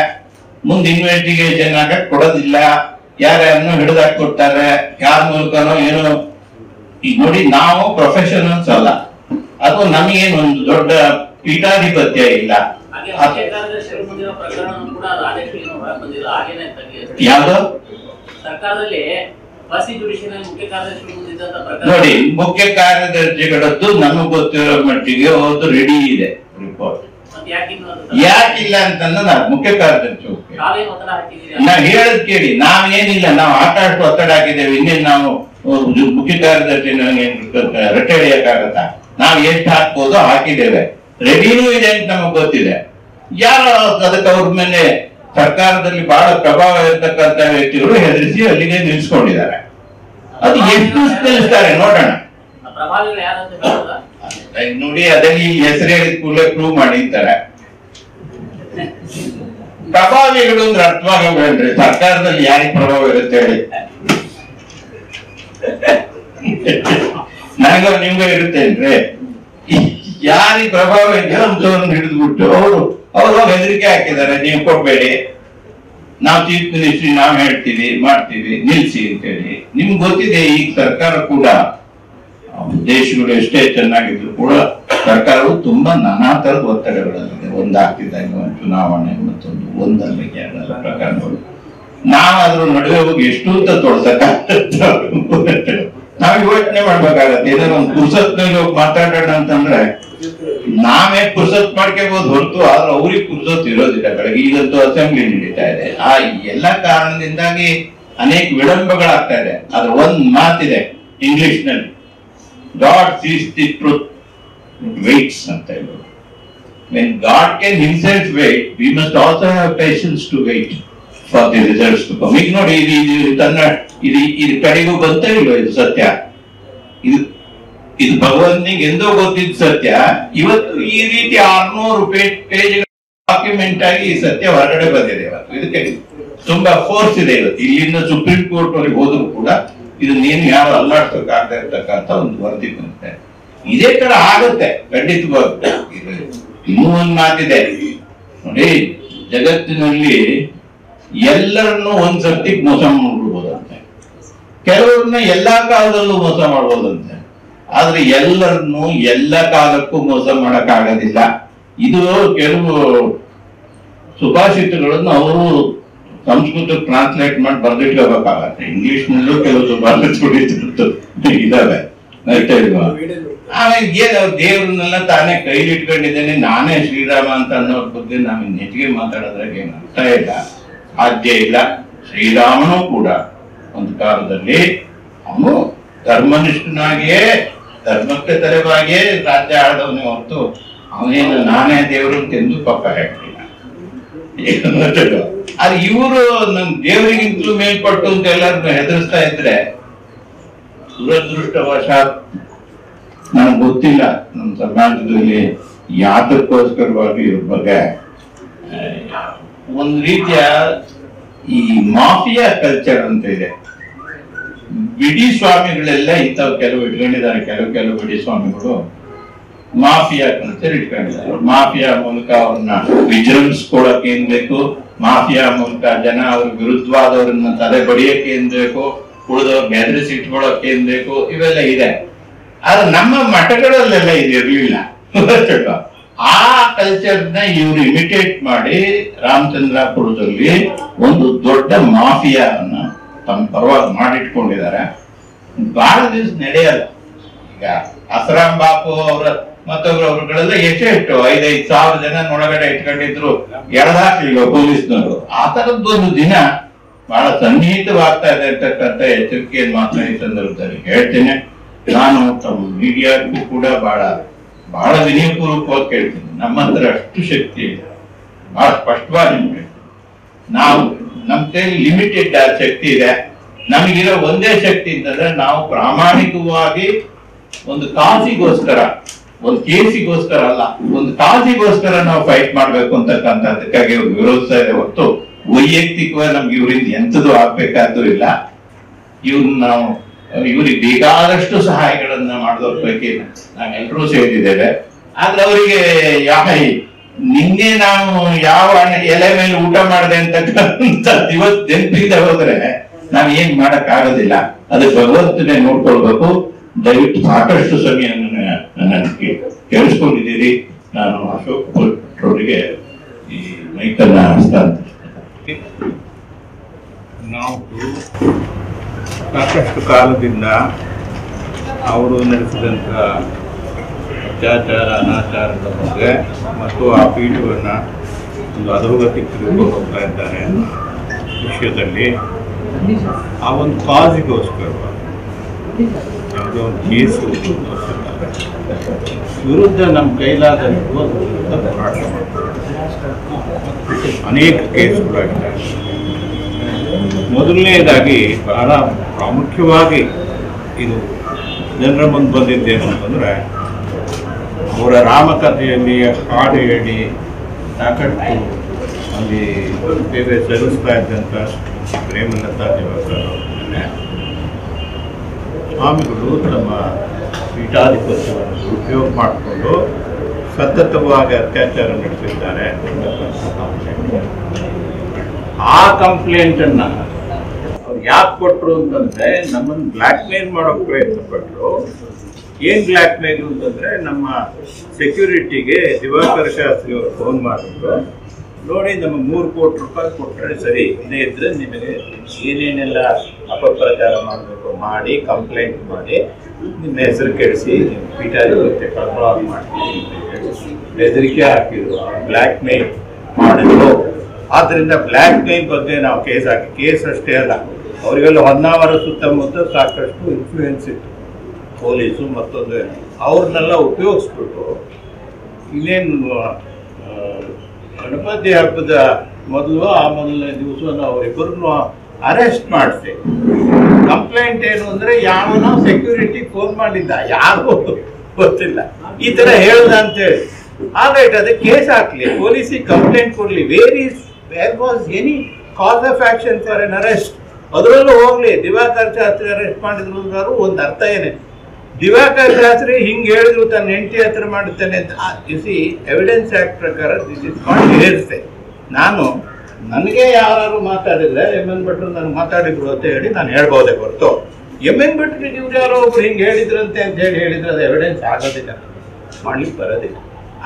ಮುಂದೆ ಇನ್ವೆಸ್ಟಿಗೇಷನ್ ಆಗಕ್ ಕೊಡೋದಿಲ್ಲ, ಯಾರ್ಯಾರನ್ನು ಹಿಡಿದಾಕ್ ಕೊಡ್ತಾರೆ, ಯಾರ ಮೂಲಕನೋ ಏನೋ. ಈಗ ನೋಡಿ, ನಾವು ಪ್ರೊಫೆಷನಲ್ಸ್ ಅಲ್ಲ, ಅದು ನಮಗೇನು ಒಂದು ದೊಡ್ಡ ಪೀಠಾಧಿಪತ್ಯ ಇಲ್ಲ. ಯಾವುದು ಸರ್ಕಾರದಲ್ಲಿ ನೋಡಿ, ಮುಖ್ಯ ಕಾರ್ಯದರ್ಶಿಗಳದ್ದು ನಮಗ್ ಗೊತ್ತಿರೋ ಮಟ್ಟಿಗೆ ಒಂದು ರೆಡಿ ಇದೆ ರಿಪೋರ್ಟ್. ಯಾಕಿಲ್ಲ ಅಂತಂದ್ರೆ ನಾವು ಮುಖ್ಯ ಕಾರ್ಯದರ್ಶಿ ನಾವ್ ಹೇಳದ್ ಕೇಳಿ, ನಾವೇನಿಲ್ಲ, ನಾವು ಆಟ ಆಡ್ತು ಒತ್ತಡ ಹಾಕಿದ್ದೇವೆ. ಇನ್ನೇನ್ ನಾವು ಮುಖ್ಯ ಕಾರ್ಯದರ್ಶಿ ರಟ್ಟೆ ಹಿಡಿಯಕ್ಕಾಗತ್ತ? ನಾವ್ ಎಷ್ಟು ಹಾಕ್ಬೋದು ಹಾಕಿದ್ದೇವೆ, ರೆಡಿನೂ ಇದೆ ಅಂತ ನಮಗ್ ಗೊತ್ತಿದೆ. ಯಾರು ಅದಕ್ಕೆ ಅವ್ರ ಮೇಲೆ ಸರ್ಕಾರದಲ್ಲಿ ಬಹಳ ಪ್ರಭಾವ ಇರತಕ್ಕಂತ ವ್ಯಕ್ತಿಗಳು ಹೆದರಿಸಿ ಅಲ್ಲಿಗೆ ನಿಲ್ಸ್ಕೊಂಡಿದ್ದಾರೆ. ಅದು ಎಷ್ಟು ನಿಲ್ಲಿಸ್ತಾರೆ ನೋಡೋಣ. ನೋಡಿ, ಅದನ್ನ ಈ ಹೆಸರು ಹೇಳಿದ ಕೂಡಲೇ ಪ್ರೂವ್ ಮಾಡಿರ್ತಾರೆ. ಪ್ರಭಾವಿಗಳು ಅಂದ್ರೆ ಅರ್ಥವಾಗಬೇಡ್ರಿ, ಸರ್ಕಾರದಲ್ಲಿ ಯಾರಿಗೆ ಪ್ರಭಾವ ಇರುತ್ತೆ ಹೇಳಿ? ನನಗ ನಿಮ್ಗ ಇರುತ್ತೇನ್ರಿ? ಯಾರಿಗೆ ಪ್ರಭಾವ ಇದೆಯೋ ಅಂತವ್ರನ್ನ ಹಿಡಿದ್ಬಿಟ್ಟು ಅವರು ಹೆದರಿಕೆ ಹಾಕಿದ್ದಾರೆ, ನೀವು ಕೊಡ್ಬೇಡಿ, ನಾವು ಚೀಫ್ ಮಿನಿಸ್ಟ್ರಿ ನಾವ್ ಹೇಳ್ತೀವಿ ಮಾಡ್ತೀವಿ ನಿಲ್ಸಿ ಅಂತೇಳಿ. ನಿಮ್ಗೆ ಗೊತ್ತಿದೆ, ಈಗ ಸರ್ಕಾರ ಕೂಡ ದೇಶಗಳು ಎಷ್ಟೇ ಚೆನ್ನಾಗಿದ್ರು ಕೂಡ ಸರ್ಕಾರವು ತುಂಬಾ ನಾನಾ ತರದ ಒತ್ತಡಗಳಲ್ಲಿದೆ. ಒಂದಾಗ್ತಿದ್ದಾಗ ಒಂದು ಚುನಾವಣೆ, ಮತ್ತೊಂದು ಒಂದಲ್ಲ ಎರಡಲ್ಲ ಪ್ರಕರಣಗಳು. ನಾವು ಅದ್ರ ನಡುವೆ ಹೋಗಿ ಎಷ್ಟು ಅಂತ ತೋರ್ಸಕ್ಕಾಗತ್ತೆ? ನಾವ್ ಯೋಚನೆ ಮಾಡ್ಬೇಕಾಗತ್ತೆ. ಏನಾದ್ರು ಒಂದು ಪುರ್ಸತ್ನಲ್ಲಿ ಹೋಗಿ ಮಾತಾಡೋಣ ಅಂತಂದ್ರೆ ನಾವೇ ಪುರ್ಸತ್ ಮಾಡ್ಕೋಬಹುದು ಹೊರತು, ಆದ್ರೆ ಅವ್ರಿಗೆ ಪುರ್ಸತ್ ಇರೋದಿಲ್ಲ. ಬೆಳಗ್ಗೆ ಈಗಂತೂ ಅಸೆಂಬ್ಲಿ ನಡೀತಾ ಇದೆ. ಆ ಎಲ್ಲ ಕಾರಣದಿಂದಾಗಿ ಅನೇಕ ವಿಳಂಬಗಳಾಗ್ತಾ ಇದೆ. ಅದ್ರ ಒಂದ್ ಮಾತಿದೆ ಇಂಗ್ಲಿಷ್ ನಲ್ಲಿ, God sees the truth, it waits ಅಂತ ಹೇಳೋದು. when God can himself wait, we must also have patience to wait for the results to come. ಈಗ ನೋಡಿ ಇದು ತನ್ನ ಇದು ಕಡೆಗೂ ಬಂತ ಇಲ್ವ ಇದು ಸತ್ಯ, ಇದು ಭಗವಂತನಿಗೆ ಎಂದೋ ಗೊತ್ತಿದ್ದ ಸತ್ಯ. ಇವತ್ತು ಈ ರೀತಿ 600 ಪೇಜ್ ಡಾಕ್ಯುಮೆಂಟ್ ಆಗಿ ಈ ಸತ್ಯ ಹೊರಗಡೆ ಬಂದಿದೆ. ಇವತ್ತು ಇದಕ್ಕೆ ತುಂಬಾ ಫೋರ್ಸ್ ಇದೆ. ಇವತ್ತು ಇಲ್ಲಿಂದ ಸುಪ್ರೀಂ ಕೋರ್ಟ್ ವರೆಗೆ ಹೋದ್ರು ಕೂಡ ಇದನ್ನೇನು ಯಾರು ಅಲ್ಲಾಡ್ಸೋಕಾಗದೆ ಇರ್ತಕ್ಕಂಥ ಒಂದು ವರದಿ ಬಂದಿದೆ. ಇದೇ ತರ ಆಗುತ್ತೆ ಖಂಡಿತವಾಗ್ಲೂ. ಇನ್ನೂ ಒಂದು ಮಾತಿದೆ ನೋಡಿ, ಜಗತ್ತಿನಲ್ಲಿ ಎಲ್ಲರನ್ನು ಒಂದ್ಸರ್ತಿ ಮೋಸ ಮಾಡ್ಬಿಡ್ಬೋದಂತೆ, ಕೆಲವ್ರನ್ನ ಎಲ್ಲಾ ಕಾಲದಲ್ಲೂ ಮೋಸ ಮಾಡ್ಬೋದಂತೆ. ಆದ್ರೆ ಎಲ್ಲರನ್ನು ಎಲ್ಲ ಕಾಲಕ್ಕೂ ಮೋಸ ಮಾಡಕ್ ಆಗೋದಿಲ್ಲ. ಇದು ಕೆಲವು ಸುಭಾಷಿತಗಳನ್ನು ಅವರು ಸಂಸ್ಕೃತ ಟ್ರಾನ್ಸ್ಲೇಟ್ ಮಾಡಿ ಬರ್ದಿಟ್ಕೋಬೇಕಾಗತ್ತೆ. ಇಂಗ್ಲಿಷ್ ನಲ್ಲೂ ಕೆಲವು ಸುಭಾಷಿತ ಇದಾವೆ, ಆಯ್ತಾ ಇಲ್ವಾ? ಆಮೇಲೆ ಏನು ದೇವ್ರನ್ನೆಲ್ಲ ತಾನೇ ಕೈಲಿ ಇಟ್ಕೊಂಡಿದ್ದೇನೆ, ನಾನೇ ಶ್ರೀರಾಮ ಅಂತ ಅನ್ನೋ ಬಗ್ಗೆ ನಾವ್ ಹೆಚ್ಚಿಗೆ ಮಾತಾಡೋದ್ರಾಗ ಏನು ಅರ್ಥ ಇಲ್ಲ, ಸಾಧ್ಯ ಇಲ್ಲ. ಶ್ರೀರಾಮನು ಕೂಡ ಒಂದು ಕಾಲದಲ್ಲಿ ಅವನು ಧರ್ಮನಿಷ್ಠನಾಗಿಯೇ ಧರ್ಮಕ್ಕೆ ತಲೆವಾಗಿಯೇ ರಾಜ್ಯ ಆಡದವನೇ ಹೊರತು ಅವನೇನು ನಾನೇ ದೇವರು ಅಂತ ಎಂದು ಪಕ್ಕ ಹೇಳ್ತಿಲ್ಲ. ಅದು ಇವರು ನಮ್ ದೇವರಿಗಿಂತಲೂ ಮೇಲ್ಪಟ್ಟು ಅಂತ ಎಲ್ಲರನ್ನು ಹೆದರಿಸ್ತಾ ಇದ್ರೆ ದುರದೃಷ್ಟವಶಾತ್ ನನಗೆ ಗೊತ್ತಿಲ್ಲ ನಮ್ಮ ಸಮಾಜದಲ್ಲಿ ಯಾತಕ್ಕೋಸ್ಕರವಾಗಿ ಇವ್ರ ಬಗ್ಗೆ ಒಂದು ರೀತಿಯ ಈ ಮಾಫಿಯಾ ಕಲ್ಚರ್ ಅಂತ ಇದೆ. ಬಿಡಿ ಸ್ವಾಮಿಗಳೆಲ್ಲ ಇಂಥವು ಕೆಲವು ಇಟ್ಕೊಂಡಿದ್ದಾರೆ, ಕೆಲವು ಬಿಡಿ ಸ್ವಾಮಿಗಳು ಮಾಫಿಯಾ ಕಲ್ಚರ್ ಇಟ್ಕೊಂಡಿದ್ದಾರೆ. ಮಾಫಿಯಾ ಮೂಲಕ ಅವ್ರನ್ನ ವಿಜೃಂಭಿಸ್ಕೊಳಕ್ಕೆ ಏನ್ ಬೇಕು, ಮಾಫಿಯಾ ಮೂಲಕ ಜನ ಅವ್ರ ವಿರುದ್ಧವಾದವ್ರನ್ನ ತಲೆ ಬಡಿಯಕ್ಕೆ ಏನ್ ಬೇಕು, ಉಳಿದವ್ರನ್ನ ಹೆದರಿಸಿ ಇಟ್ಕೊಳಕ್ಕೆ ಏನ್ ಬೇಕು, ಇವೆಲ್ಲ ಇದೆ. ಆದ್ರೆ ನಮ್ಮ ಮಠಗಳಲ್ಲೆಲ್ಲ ಇದು ಇರ್ಲಿಲ್ಲ. ಆ ಕಲ್ಚರ್ನ ಇವರು ಇಮಿಟೇಟ್ ಮಾಡಿ ರಾಮಚಂದ್ರಾಪುರದಲ್ಲಿ ಒಂದು ದೊಡ್ಡ ಮಾಫಿಯಾನ್ನ ತಮ್ಮ ಪರವಾಗಿ ಮಾಡಿಟ್ಕೊಂಡಿದ್ದಾರೆ. ಬಹಳ ದಿವಸ ನಡೆಯಲ್ಲ. ಈಗ ಅಸರಾಮ್ ಬಾಪು ಅವರ ಮತ್ತೊಬ್ಬರವರುಗಳೆಲ್ಲ ಎಷ್ಟು 5,000 ಜನ ಒಳಗಡೆ ಇಟ್ಕೊಂಡಿದ್ರು, ಎಳೆದಾಕ್ಲಿಲ್ಲ ಪೊಲೀಸ್ನವರು. ಆ ತರದ್ದೊಂದು ದಿನ ಬಹಳ ಸನ್ನಿಹಿತವಾಗ್ತಾ ಇದೆ ಅಂತಕ್ಕಂಥ ಎಚ್ಚರಿಕೆಯನ್ನು ಮಾತ್ರ ಈ ಸಂದರ್ಭದಲ್ಲಿ ಹೇಳ್ತೇನೆ. ನಾನು ತಮ್ಮ ಮೀಡಿಯಾಕ್ಕೂ ಕೂಡ ಬಹಳ ವಿನಯಪೂರ್ವಕವಾಗಿ ಕೇಳ್ತೀನಿ, ನಮ್ಮ ಹತ್ರ ಅಷ್ಟು ಶಕ್ತಿ ಇದೆ, ಬಹಳ ಸ್ಪಷ್ಟವಾಗಿ ಹೇಳ್ತೀನಿ. ನಾವು ನಮ್ಮ ಕೈಲಿ ಲಿಮಿಟೆಡ್ ಶಕ್ತಿ ಇದೆ. ನಮಗಿರೋ ಒಂದೇ ಶಕ್ತಿ ಅಂತಂದ್ರೆ ನಾವು ಪ್ರಾಮಾಣಿಕವಾಗಿ ಒಂದು ಕಾಸಿಗೋಸ್ಕರ, ಒಂದು ಕೇಸಿಗೋಸ್ಕರ ಅಲ್ಲ, ಒಂದು ಕಾಸಿಗೋಸ್ಕರ ನಾವು ಫೈಟ್ ಮಾಡ್ಬೇಕು ಅಂತಕ್ಕಂಥದ್ದಕ್ಕಾಗಿ ವಿರೋಧಿಸ್ತಾ ಇದೆ ಹೊರತು ವೈಯಕ್ತಿಕವಾಗಿ ನಮ್ಗೆ ಇವರಿಂದ ಎಂಥದ್ದು ಆಗ್ಬೇಕಾದ್ದು ಇಲ್ಲ. ಇವ್ರಿಗೆ ಬೇಕಾದಷ್ಟು ಸಹಾಯಗಳನ್ನ ಮಾಡಿದವ್ರ ಪೈಕಿ ನಾವೆಲ್ಲರೂ ಸೇರಿದ್ದೇವೆ. ಆದ್ರೆ ಅವರಿಗೆ ನಿನ್ನೆ ನಾವು ಯಾವ ಎಲೆ ಮೇಲೆ ಊಟ ಮಾಡಿದೆ ಅಂತಕ್ಕಂಥ ಇವತ್ತು ನೆನಪಿದೆ ಹೋದ್ರೆ ನಾವ್ ಏನ್ ಮಾಡಕ್ ಆಗೋದಿಲ್ಲ. ಅದಕ್ಕೆ ಭಗವಂತನೇ ನೋಡ್ಕೊಳ್ಬೇಕು. ದಯವಿಟ್ಟು ಸಾಕಷ್ಟು ಸಮಯ ನನಗೆ ಕೇಳಿಸ್ಕೊಂಡಿದ್ದೀರಿ. ನಾನು ಅಶೋಕ್ ಅವರಿಗೆ ಈ ಮೈಕನ್ನ ಹಸ್ತಾಂತರಿಸ್ತೇನೆ. ನಾವು ಸಾಕಷ್ಟು ಕಾಲದಿಂದ ಅವರು ನಡೆಸಿದಂಥ ಅತ್ಯಾಚಾರ ಅನಾಚಾರದ ಬಗ್ಗೆ ಮತ್ತು ಆ ಪೀಠವನ್ನು ಒಂದು ಅಧೋಗತಿಗೆ ತಿರುಗಿಕೊಂಡು ಹೋಗ್ತಾ ಇದ್ದಾರೆ ಅನ್ನೋ ವಿಷಯದಲ್ಲಿ ಆ ಒಂದು ಕಾಜಿಗೋಸ್ಕರ ಯಾವುದೋ ಒಂದು ಕೇಸು ವಿರುದ್ಧ ನಮ್ಮ ಕೈಲಾದಷ್ಟು ಹೋರಾಟ ಮಾಡ್ತಾರೆ. ಅನೇಕ ಕೇಸುಗಳಾಗಿವೆ. ಮೊದಲನೇದಾಗಿ ಬಹಳ ಪ್ರಾಮುಖ್ಯವಾಗಿ ಇದು ಜನರ ಮುಂದೆ ಬಂದಿದ್ದೇನು ಅಂತಂದರೆ, ಅವರ ರಾಮಕಥೆಯಲ್ಲಿ ಹಾಡು ಹೇಳಿ ಸಾಕಷ್ಟು ಅಲ್ಲಿ ಸೇವೆ ಸಲ್ಲಿಸ್ತಾ ಇದ್ದಂಥ ಪ್ರೇಮಲತಾ ದೇವಸ್ಥಾನ ಸ್ವಾಮಿಗಳು ತಮ್ಮ ಪೀಠಾಧಿಪತ್ಯವನ್ನು ದುರುಪಯೋಗ ಮಾಡಿಕೊಂಡು ಸತತವಾಗಿ ಅತ್ಯಾಚಾರ ನಡೆಸಿದ್ದಾರೆ. ಆ ಕಂಪ್ಲೇಂಟನ್ನು ಅವ್ರು ಯಾಕೆ ಕೊಟ್ಟರು ಅಂತಂದರೆ, ನಮ್ಮನ್ನು ಬ್ಲ್ಯಾಕ್ ಮೇಲ್ ಮಾಡೋಕ್ಕೆ ಪ್ರಯತ್ನ ಪಟ್ಟರು. ಏನು ಬ್ಲ್ಯಾಕ್ ಮೇಲ್ ಅಂತಂದರೆ, ನಮ್ಮ ಸೆಕ್ಯೂರಿಟಿಗೆ ದಿವಾಕರ್ ಶಾಸ್ತ್ರಿ ಅವರು ಫೋನ್ ಮಾಡಿದ್ರು, ನೋಡಿ ನಮ್ಮ 3 ಕೋಟಿ ರೂಪಾಯಿ ಕೊಟ್ಟರೆ ಸರಿ, ಇದೇ ಇದ್ದರೆ ನಿಮಗೆ ಏನೇನೆಲ್ಲ ಅಪಪ್ರಚಾರ ಮಾಡಬೇಕು ಮಾಡಿ ಕಂಪ್ಲೇಂಟ್ ಮಾಡಿ ನಿಮ್ಮ ಹೆಸರು ಕೆಡಿಸಿ ಪೀಠಾಧಿಪತ್ಯ ಕಳ್ಕೊಳ್ಳೋದು ಮಾಡ್ತೀವಿ ಅಂತ ಹೇಳಿ ಬೆದರಿಕೆ ಹಾಕಿದ್ರು, ಬ್ಲ್ಯಾಕ್ ಮೇಲ್ ಮಾಡಿದ್ರು. ಆದ್ದರಿಂದ ಬ್ಲ್ಯಾಕ್ ಮೇಲ್ ಬಗ್ಗೆ ನಾವು ಕೇಸ್ ಹಾಕಿ, ಕೇಸ್ ಅಷ್ಟೇ ಅಲ್ಲ, ಅವರಿಗೆಲ್ಲ ಹೊನ್ನಾವರ ಸುತ್ತಮುತ್ತ ಸಾಕಷ್ಟು ಇನ್ಫ್ಲೂಯೆನ್ಸ್ ಇತ್ತು ಪೊಲೀಸು ಮತ್ತೊಂದು, ಅವ್ರನ್ನೆಲ್ಲ ಉಪಯೋಗಿಸ್ಬಿಟ್ಟು ಇನ್ನೇನು ಗಣಪತಿ ಹಬ್ಬದ ಮೊದಲು ಆ ಮೊದಲನೇ ದಿವಸ ಅವರಿಬ್ಬರನ್ನು ಅರೆಸ್ಟ್ ಮಾಡಿಸಿ. ಕಂಪ್ಲೇಂಟ್ ಏನು ಅಂದ್ರೆ ಯಾವನೋ ಸೆಕ್ಯೂರಿಟಿ ಫೋನ್ ಮಾಡಿದ್ದ, ಯಾರು ಗೊತ್ತಿಲ್ಲ, ಈ ತರ ಹೇಳ್ದ ಅಂತೇಳಿ. ಆಲ್ರೈಟ್, ಅದಕ್ಕೆ ಕೇಸ್ ಹಾಕ್ಲಿ, ಪೊಲೀಸಿಗೆ ಕಂಪ್ಲೇಂಟ್ ಕೊಡ್ಲಿ. Where was any cause of action for an arrest? ಅದರಲ್ಲೂ ಹೋಗ್ಲಿ. ದಿವಾಕರ್ ಶಾಸ್ತ್ರಿ ಅರೆಸ್ಟ್ ಮಾಡಿದ್ರು ಒಂದು ಅರ್ಥ ಏನೇ? ದಿವಾಕರ್ ಶಾಸ್ತ್ರಿ ಹಿಂಗೆ ಹೇಳಿದ್ರು ತನ್ನ ಹೆಂಡತಿ ಹತ್ರ ಮಾಡುತ್ತಾನೆ ಅಂತ. ಎವಿಡೆನ್ಸ್ ಆಕ್ಟ್ ಪ್ರಕಾರ ದಿಸ್ ಇಸ್ ನಾಟ್ ಹೇರ್ಸೆ. ನನಗೆ ಯಾರು ಮಾತಾಡಿದ್ರೆ ಎಮ್.ಎನ್. ಭಟ್ರು ನನಗೆ ಮಾತಾಡಿದ್ರು ಅಂತ ಹೇಳಿ ನಾನು ಹೇಳ್ಬೋದೇ ಹೊರತು ಎಮ್.ಎನ್. ಭಟ್ರಿಗೆ ಇವ್ರು ಯಾರೋ ಒಬ್ರು ಹಿಂಗೆ ಹೇಳಿದ್ರಂತೆ ಅಂತ ಹೇಳಿ ಹೇಳಿದ್ರೆ ಅದು ಎವಿಡೆನ್ಸ್ ಆಗೋದಿಲ್ಲ, ಮಾಡ್ಲಿಕ್ಕೆ ಬರೋದಿಲ್ಲ.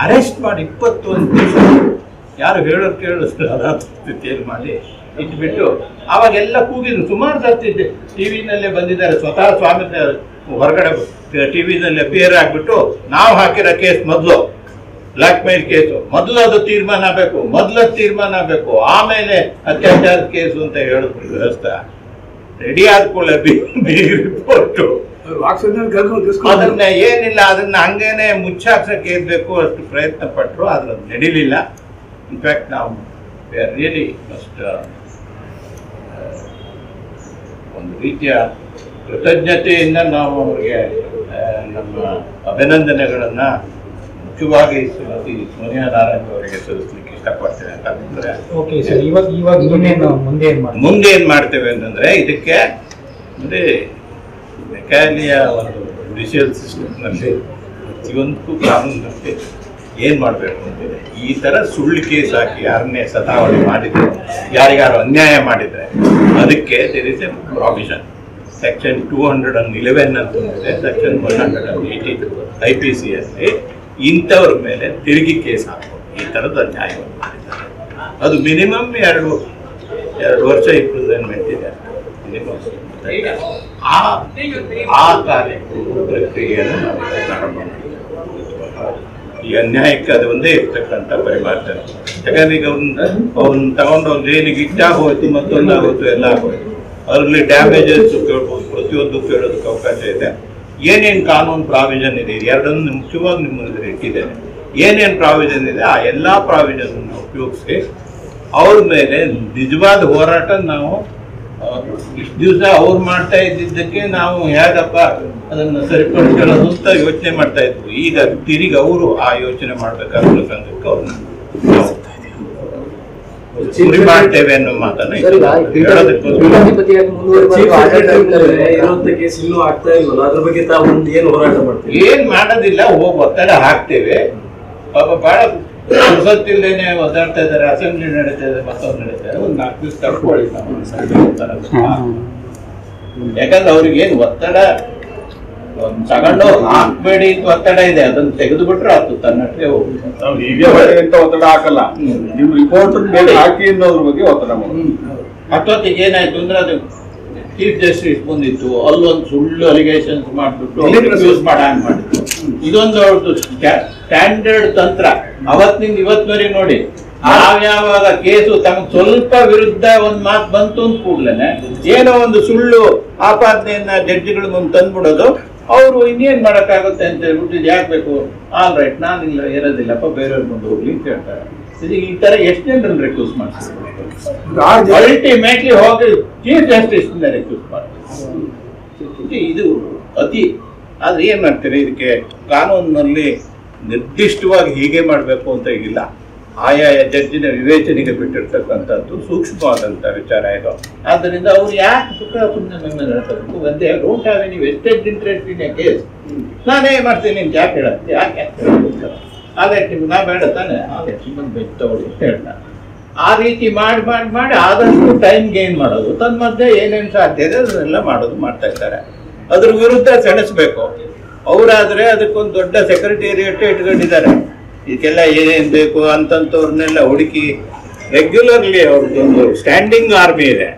ಅರೆಸ್ಟ್ ಮಾಡಿ 21 ದಿವಸ ಯಾರು ಹೇಳೋರು ಕೇಳಿದ್ರು ಅದಾದ ಸ್ಥಿತಿಯಲ್ಲಿ ಮಾಡಿ ಇಟ್ಬಿಟ್ಟು ಅವಾಗೆಲ್ಲ ಕೂಗಿದ್ರು. ಸುಮಾರು ಸತ್ತಿದ್ದೆ, ಟಿವಿನಲ್ಲೇ ಬಂದಿದ್ದಾರೆ, ಸ್ವತಃ ಸ್ವಾಮಿ ಹೊರಗಡೆ ಟಿವಿನಲ್ಲಿ ಅಪಿಯರ್ ಆಗ್ಬಿಟ್ಟು ನಾವು ಹಾಕಿರೋ ಕೇಸ್ ಮೊದಲು ಬ್ಲಾಕ್ ಮೇಲ್ ಕೇಸು, ಮೊದಲು ಅದು ತೀರ್ಮಾನ ಆಗಬೇಕು, ಆಮೇಲೆ ಅತ್ಯಾಚಾರ ಕೇಸು ಅಂತ ಹೇಳಿದ್ರು. ವ್ಯವಸ್ಥೆ ರೆಡಿ ಆದ್ಕೊಳ್ಳೆ ರಿಪೋರ್ಟು. ಅದನ್ನ ಏನಿಲ್ಲ, ಅದನ್ನ ಹಂಗೇನೆ ಮುಚ್ಚಾಕ್ಸಕ್ಕೆ ಇರ್ಬೇಕು ಅಷ್ಟು ಪ್ರಯತ್ನ ಪಟ್ಟರು, ಆದ್ರೆ ಅದು ನಡೀಲಿಲ್ಲ. ಇನ್ಫ್ಯಾಕ್ಟ್ ನಾವು ರಿಯಲಿ ಮಸ್ಟ್ ಒಂದು ರೀತಿಯ ಕೃತಜ್ಞತೆಯಿಂದ ನಾವು ಅವ್ರಿಗೆ ನಮ್ಮ ಅಭಿನಂದನೆಗಳನ್ನ ಮುಖ್ಯವಾಗಿ ಸೋನಿಯಾ ನಾರಾಯಣ್ ಅವರಿಗೆ ಸಲ್ಲಿಸಲಿಕ್ಕೆ ಇಷ್ಟಪಡ್ತೇನೆ. ಅಂತಂದ್ರೆ ಮುಂದೆ ಏನ್ ಮಾಡ್ತೇವೆ ಅಂತಂದ್ರೆ, ಇದಕ್ಕೆ ಅಂದ್ರೆ ಮೆಕ್ಯಾಲಿಯ ಒಂದು ಜುಡಿಷಿಯಲ್ ಸಿಸ್ಟಮ್ನಲ್ಲಿ ಪ್ರತಿಯೊಂದಕ್ಕೂ ಕಾನೂನಿನಲ್ಲಿ ಏನ್ ಮಾಡಬೇಕು ಅಂತಿದೆ. ಈ ತರ ಸುಳ್ಳು ಕೇಸ್ ಹಾಕಿ ಯಾರನ್ನೇ ಸತಾವಳಿ ಮಾಡಿದ್ರೆ, ಯಾರಿಗಾರು ಅನ್ಯಾಯ ಮಾಡಿದ್ರೆ ಅದಕ್ಕೆ there is a provision. Section 211 ಅಂತ ಇದೆ, ಸೆಕ್ಷನ್ 180 IPCಯಲ್ಲಿ ಇಂಥವ್ರ ಮೇಲೆ ತಿರುಗಿ ಕೇಸ್ ಹಾಕೋದು, ಈ ಥರದ ಅನ್ಯಾಯವನ್ನು ಮಾಡಿದ್ದಾರೆ. ಅದು ಮಿನಿಮಮ್ 2 ವರ್ಷ ಇಂಪ್ರಿಸನ್ಮೆಂಟ್ ಇದೆ ಮಿನಿಮಮ್. ಆ ಪ್ರಕ್ರಿಯೆಯನ್ನು ನಾವು ಪ್ರಾರಂಭ ಮಾಡಿದ್ದೀವಿ. ಈ ಅನ್ಯಾಯಕ್ಕೆ ಅದು ಒಂದೇ ಇರ್ತಕ್ಕಂಥ ಪರಿಮಾರ್ಜನೆ. ಯಾಕಂದ್ರೆ ಈಗ ಅವ್ರನ್ನ ತಗೊಂಡು ಅವ್ರ ಜೈಲಿಗೆ ಇಟ್ಟಾಗ ಹೋಯ್ತು, ಮತ್ತೊಂದಾಗೋಯ್ತು, ಎಲ್ಲ ಆಗೋಯ್ತು. ಅದರಲ್ಲಿ ಡ್ಯಾಮೇಜಸ್ ಕೇಳ್ಬೋದು, ಪ್ರತಿಯೊಂದು ಕೇಳೋದಕ್ಕೆ ಅವಕಾಶ ಇದೆ. ಏನೇನು ಕಾನೂನು ಪ್ರಾವಿಷನ್ ಇದೆ, ಎರಡನ್ನು ಮುಖ್ಯವಾಗಿ ನಿಮ್ಮ ಮುಂದೆ ಇಟ್ಟಿದ್ದೇನೆ. ಏನೇನು ಪ್ರಾವಿಷನ್ ಇದೆ ಆ ಎಲ್ಲ ಪ್ರಾವಿಷನ್ ಉಪಯೋಗಿಸಿ ಅವ್ರ ಮೇಲೆ ನಿಜವಾದ ಹೋರಾಟ ನಾವು ಇಷ್ಟು ದಿವಸ ಅವ್ರು ಮಾಡ್ತಾ ಇದ್ದಿದ್ದಕ್ಕೆ ನಾವು ಹೇಗಪ್ಪ ಅದನ್ನು ಸರಿಪಡಿಸ್ಕೊಳ್ಳೋದು ಅಂತ ಯೋಚನೆ ಮಾಡ್ತಾ ಇದ್ವಿ. ಈಗ ತಿರುಗಿ ಅವರು ಆ ಯೋಚನೆ ಮಾಡ್ಬೇಕಾದ ಪ್ರಸಂಗಕ್ಕೆ ಅವ್ರನ್ನ ಮಾಡ್ತೇವೆ ಅನ್ನೋ ಮಾತನ್ನ ಏನ್ ಮಾಡೋದಿಲ್ಲ, ಹೋಗಿ ಒತ್ತಡ ಹಾಕ್ತೇವೆ. ಪಾಪ ಬಹಳ ಸಂಸತ್ತಿಲ್ದೇನೆ ಒದ್ದಾಡ್ತಾ ಇದ್ದಾರೆ, ಅಸೆಂಬ್ಲಿ ನಡೀತಾ ಇದೆ, ಮತ್ತೊಂದು ನಡೀತಾ ಇದೆ. ಒಂದು 4 ದಿವಸ ತಡ್ಕೊಳ್ಳಿ ನಾವು. ಯಾಕಂದ್ರೆ ಅವ್ರಿಗೆ ಏನು ಒತ್ತಡ ತಗೊಂಡು ಹಾಕ್ಬೇಡಿ ಒತ್ತಡ ಇದೆ, ಅದನ್ನ ತೆಗೆದು ಬಿಟ್ರೆ ಆಯ್ತು, ತನ್ನಷ್ಟೇ ಹೋಗುತ್ತೆ. ಹೀಗೆ ಒತ್ತಡ ಹಾಕಲ್ಲ, ನೀವು ರಿಪೋರ್ಟ್ ಹಾಕಿ ಅನ್ನೋದ್ರ ಬಗ್ಗೆ ಒತ್ತಡ ಮಾಡೋದು. ಅಷ್ಟೊತ್ತಿಗೆ ಏನಾಯ್ತು ಅಂದ್ರೆ ಅದು ಚೀಫ್ ಜಸ್ಟಿಸ್ ಬಂದಿತ್ತು, ಅಲ್ಲೊಂದು ಸುಳ್ಳು ಅಲಿಗೇಷನ್ಸ್ ಮಾಡ್ಬಿಟ್ಟು ಯೂಸ್ ಮಾಡಿದ್ರು. ಇದೊಂದು ಅವ್ರದ್ದು ಸ್ಟ್ಯಾಂಡರ್ಡ್ ತಂತ್ರ. ಅವತ್ತಿನಿಂದ ಇವತ್ತಿನವರೆಗೆ ನೋಡಿ, ಯಾವ್ಯಾವಾಗ ಕೇಸು ತಮಗೆ ಸ್ವಲ್ಪ ವಿರುದ್ಧ ಒಂದ್ ಮಾತು ಬಂತು ಅಂತ ಕೂಡ್ಲೇನೆ ಏನೋ ಒಂದು ಸುಳ್ಳು ಆಪಾದನೆಯನ್ನ ಜಡ್ಜಿಗಳ ಮುಂದೆ ತಂದ್ಬಿಡೋದು. ಅವರು ಇನ್ನೇನ್ ಮಾಡಕ್ಕಾಗುತ್ತೆ ಅಂತ ಹೇಳ್ಬಿಟ್ಟು ಇದು ಯಾಕೆ ಬೇಕು, ಆಲ್ ರೈಟ್ ನಾನಿಲ್ಲ ಇರೋದಿಲ್ಲಪ್ಪ, ಬೇರೆಯವ್ರ ಮುಂದೆ ಹೋಗ್ಲಿ ಅಂತ ಹೇಳ್ತಾರೆ. ಈ ತರ ಎಷ್ಟು ಜನರನ್ನು ರೆಕ್ಯೂಸ್ ಮಾಡ್ತಾರೆ, ಅಲ್ಟಿಮೇಟ್ಲಿ ಹೋಗಿ ಚೀಫ್ ಜಸ್ಟಿಸ್ ರೆಕ್ಯೂಸ್ ಮಾಡ್ತಾರೆ. ಇದು ಅತಿ. ಆದ್ರೆ ಏನ್ ಮಾಡ್ತೀರಿ, ಇದಕ್ಕೆ ಕಾನೂನಿನಲ್ಲಿ ನಿರ್ದಿಷ್ಟವಾಗಿ ಹೀಗೆ ಮಾಡಬೇಕು ಅಂತ ಇಲ್ಲ. ಆಯಾಯ ಜಡ್ಜಿನ ವಿವೇಚನೆಗೆ ಬಿಟ್ಟಿರ್ತಕ್ಕಂಥದ್ದು ಸೂಕ್ಷ್ಮವಾದಂಥ ವಿಚಾರ ಇದು. ಆದ್ದರಿಂದ ಅವ್ರು ಯಾಕೆ ಸುಮ್ಮನೆ ನಡೆಸಬೇಕು, ಒಂದೇ don't have any vested interest in a case. ನಾನೇ ಮಾಡ್ತೀನಿ ಅಂತ ಯಾಕೆ ಹೇಳುತ್ತೆ, ಯಾಕೆ ಅದೇ ನಿಮ್ಗೆ ನಾ ಬೇಡ ತಾನೆ, ಅದೇ ಸುಮ್ಮನೆ ಬೆಚ್ಚ ತಗೊಳ್ಳಿ ಅಂತ ಹೇಳ್ತಾರೆ. ಆ ರೀತಿ ಮಾಡಿ ಆದಷ್ಟು ಟೈಮ್ ಗೇನ್ ಮಾಡೋದು, ತನ್ನ ಮಧ್ಯೆ ಏನೇನು ಸಾಧ್ಯ ಇದೆ ಅದನ್ನೆಲ್ಲ ಮಾಡ್ತಾ ಇದ್ದಾರೆ. ಅದ್ರ ವಿರುದ್ಧ ಸೆಣಸಬೇಕು. ಅವರಾದ್ರೆ ಅದಕ್ಕೊಂದು ದೊಡ್ಡ ಸೆಕ್ರೆಟೇರಿಯೇಟ್ ಇಟ್ಕೊಂಡಿದ್ದಾರೆ. ಇದಕ್ಕೆಲ್ಲ ಏನೇನು ಬೇಕು ಅಂತವ್ರನ್ನೆಲ್ಲ ಹುಡುಕಿ ರೆಗ್ಯುಲರ್ಲಿ ಅವ್ರದ್ದೊಂದು ಸ್ಟ್ಯಾಂಡಿಂಗ್ ಆರ್ಮಿ ಇದೆ.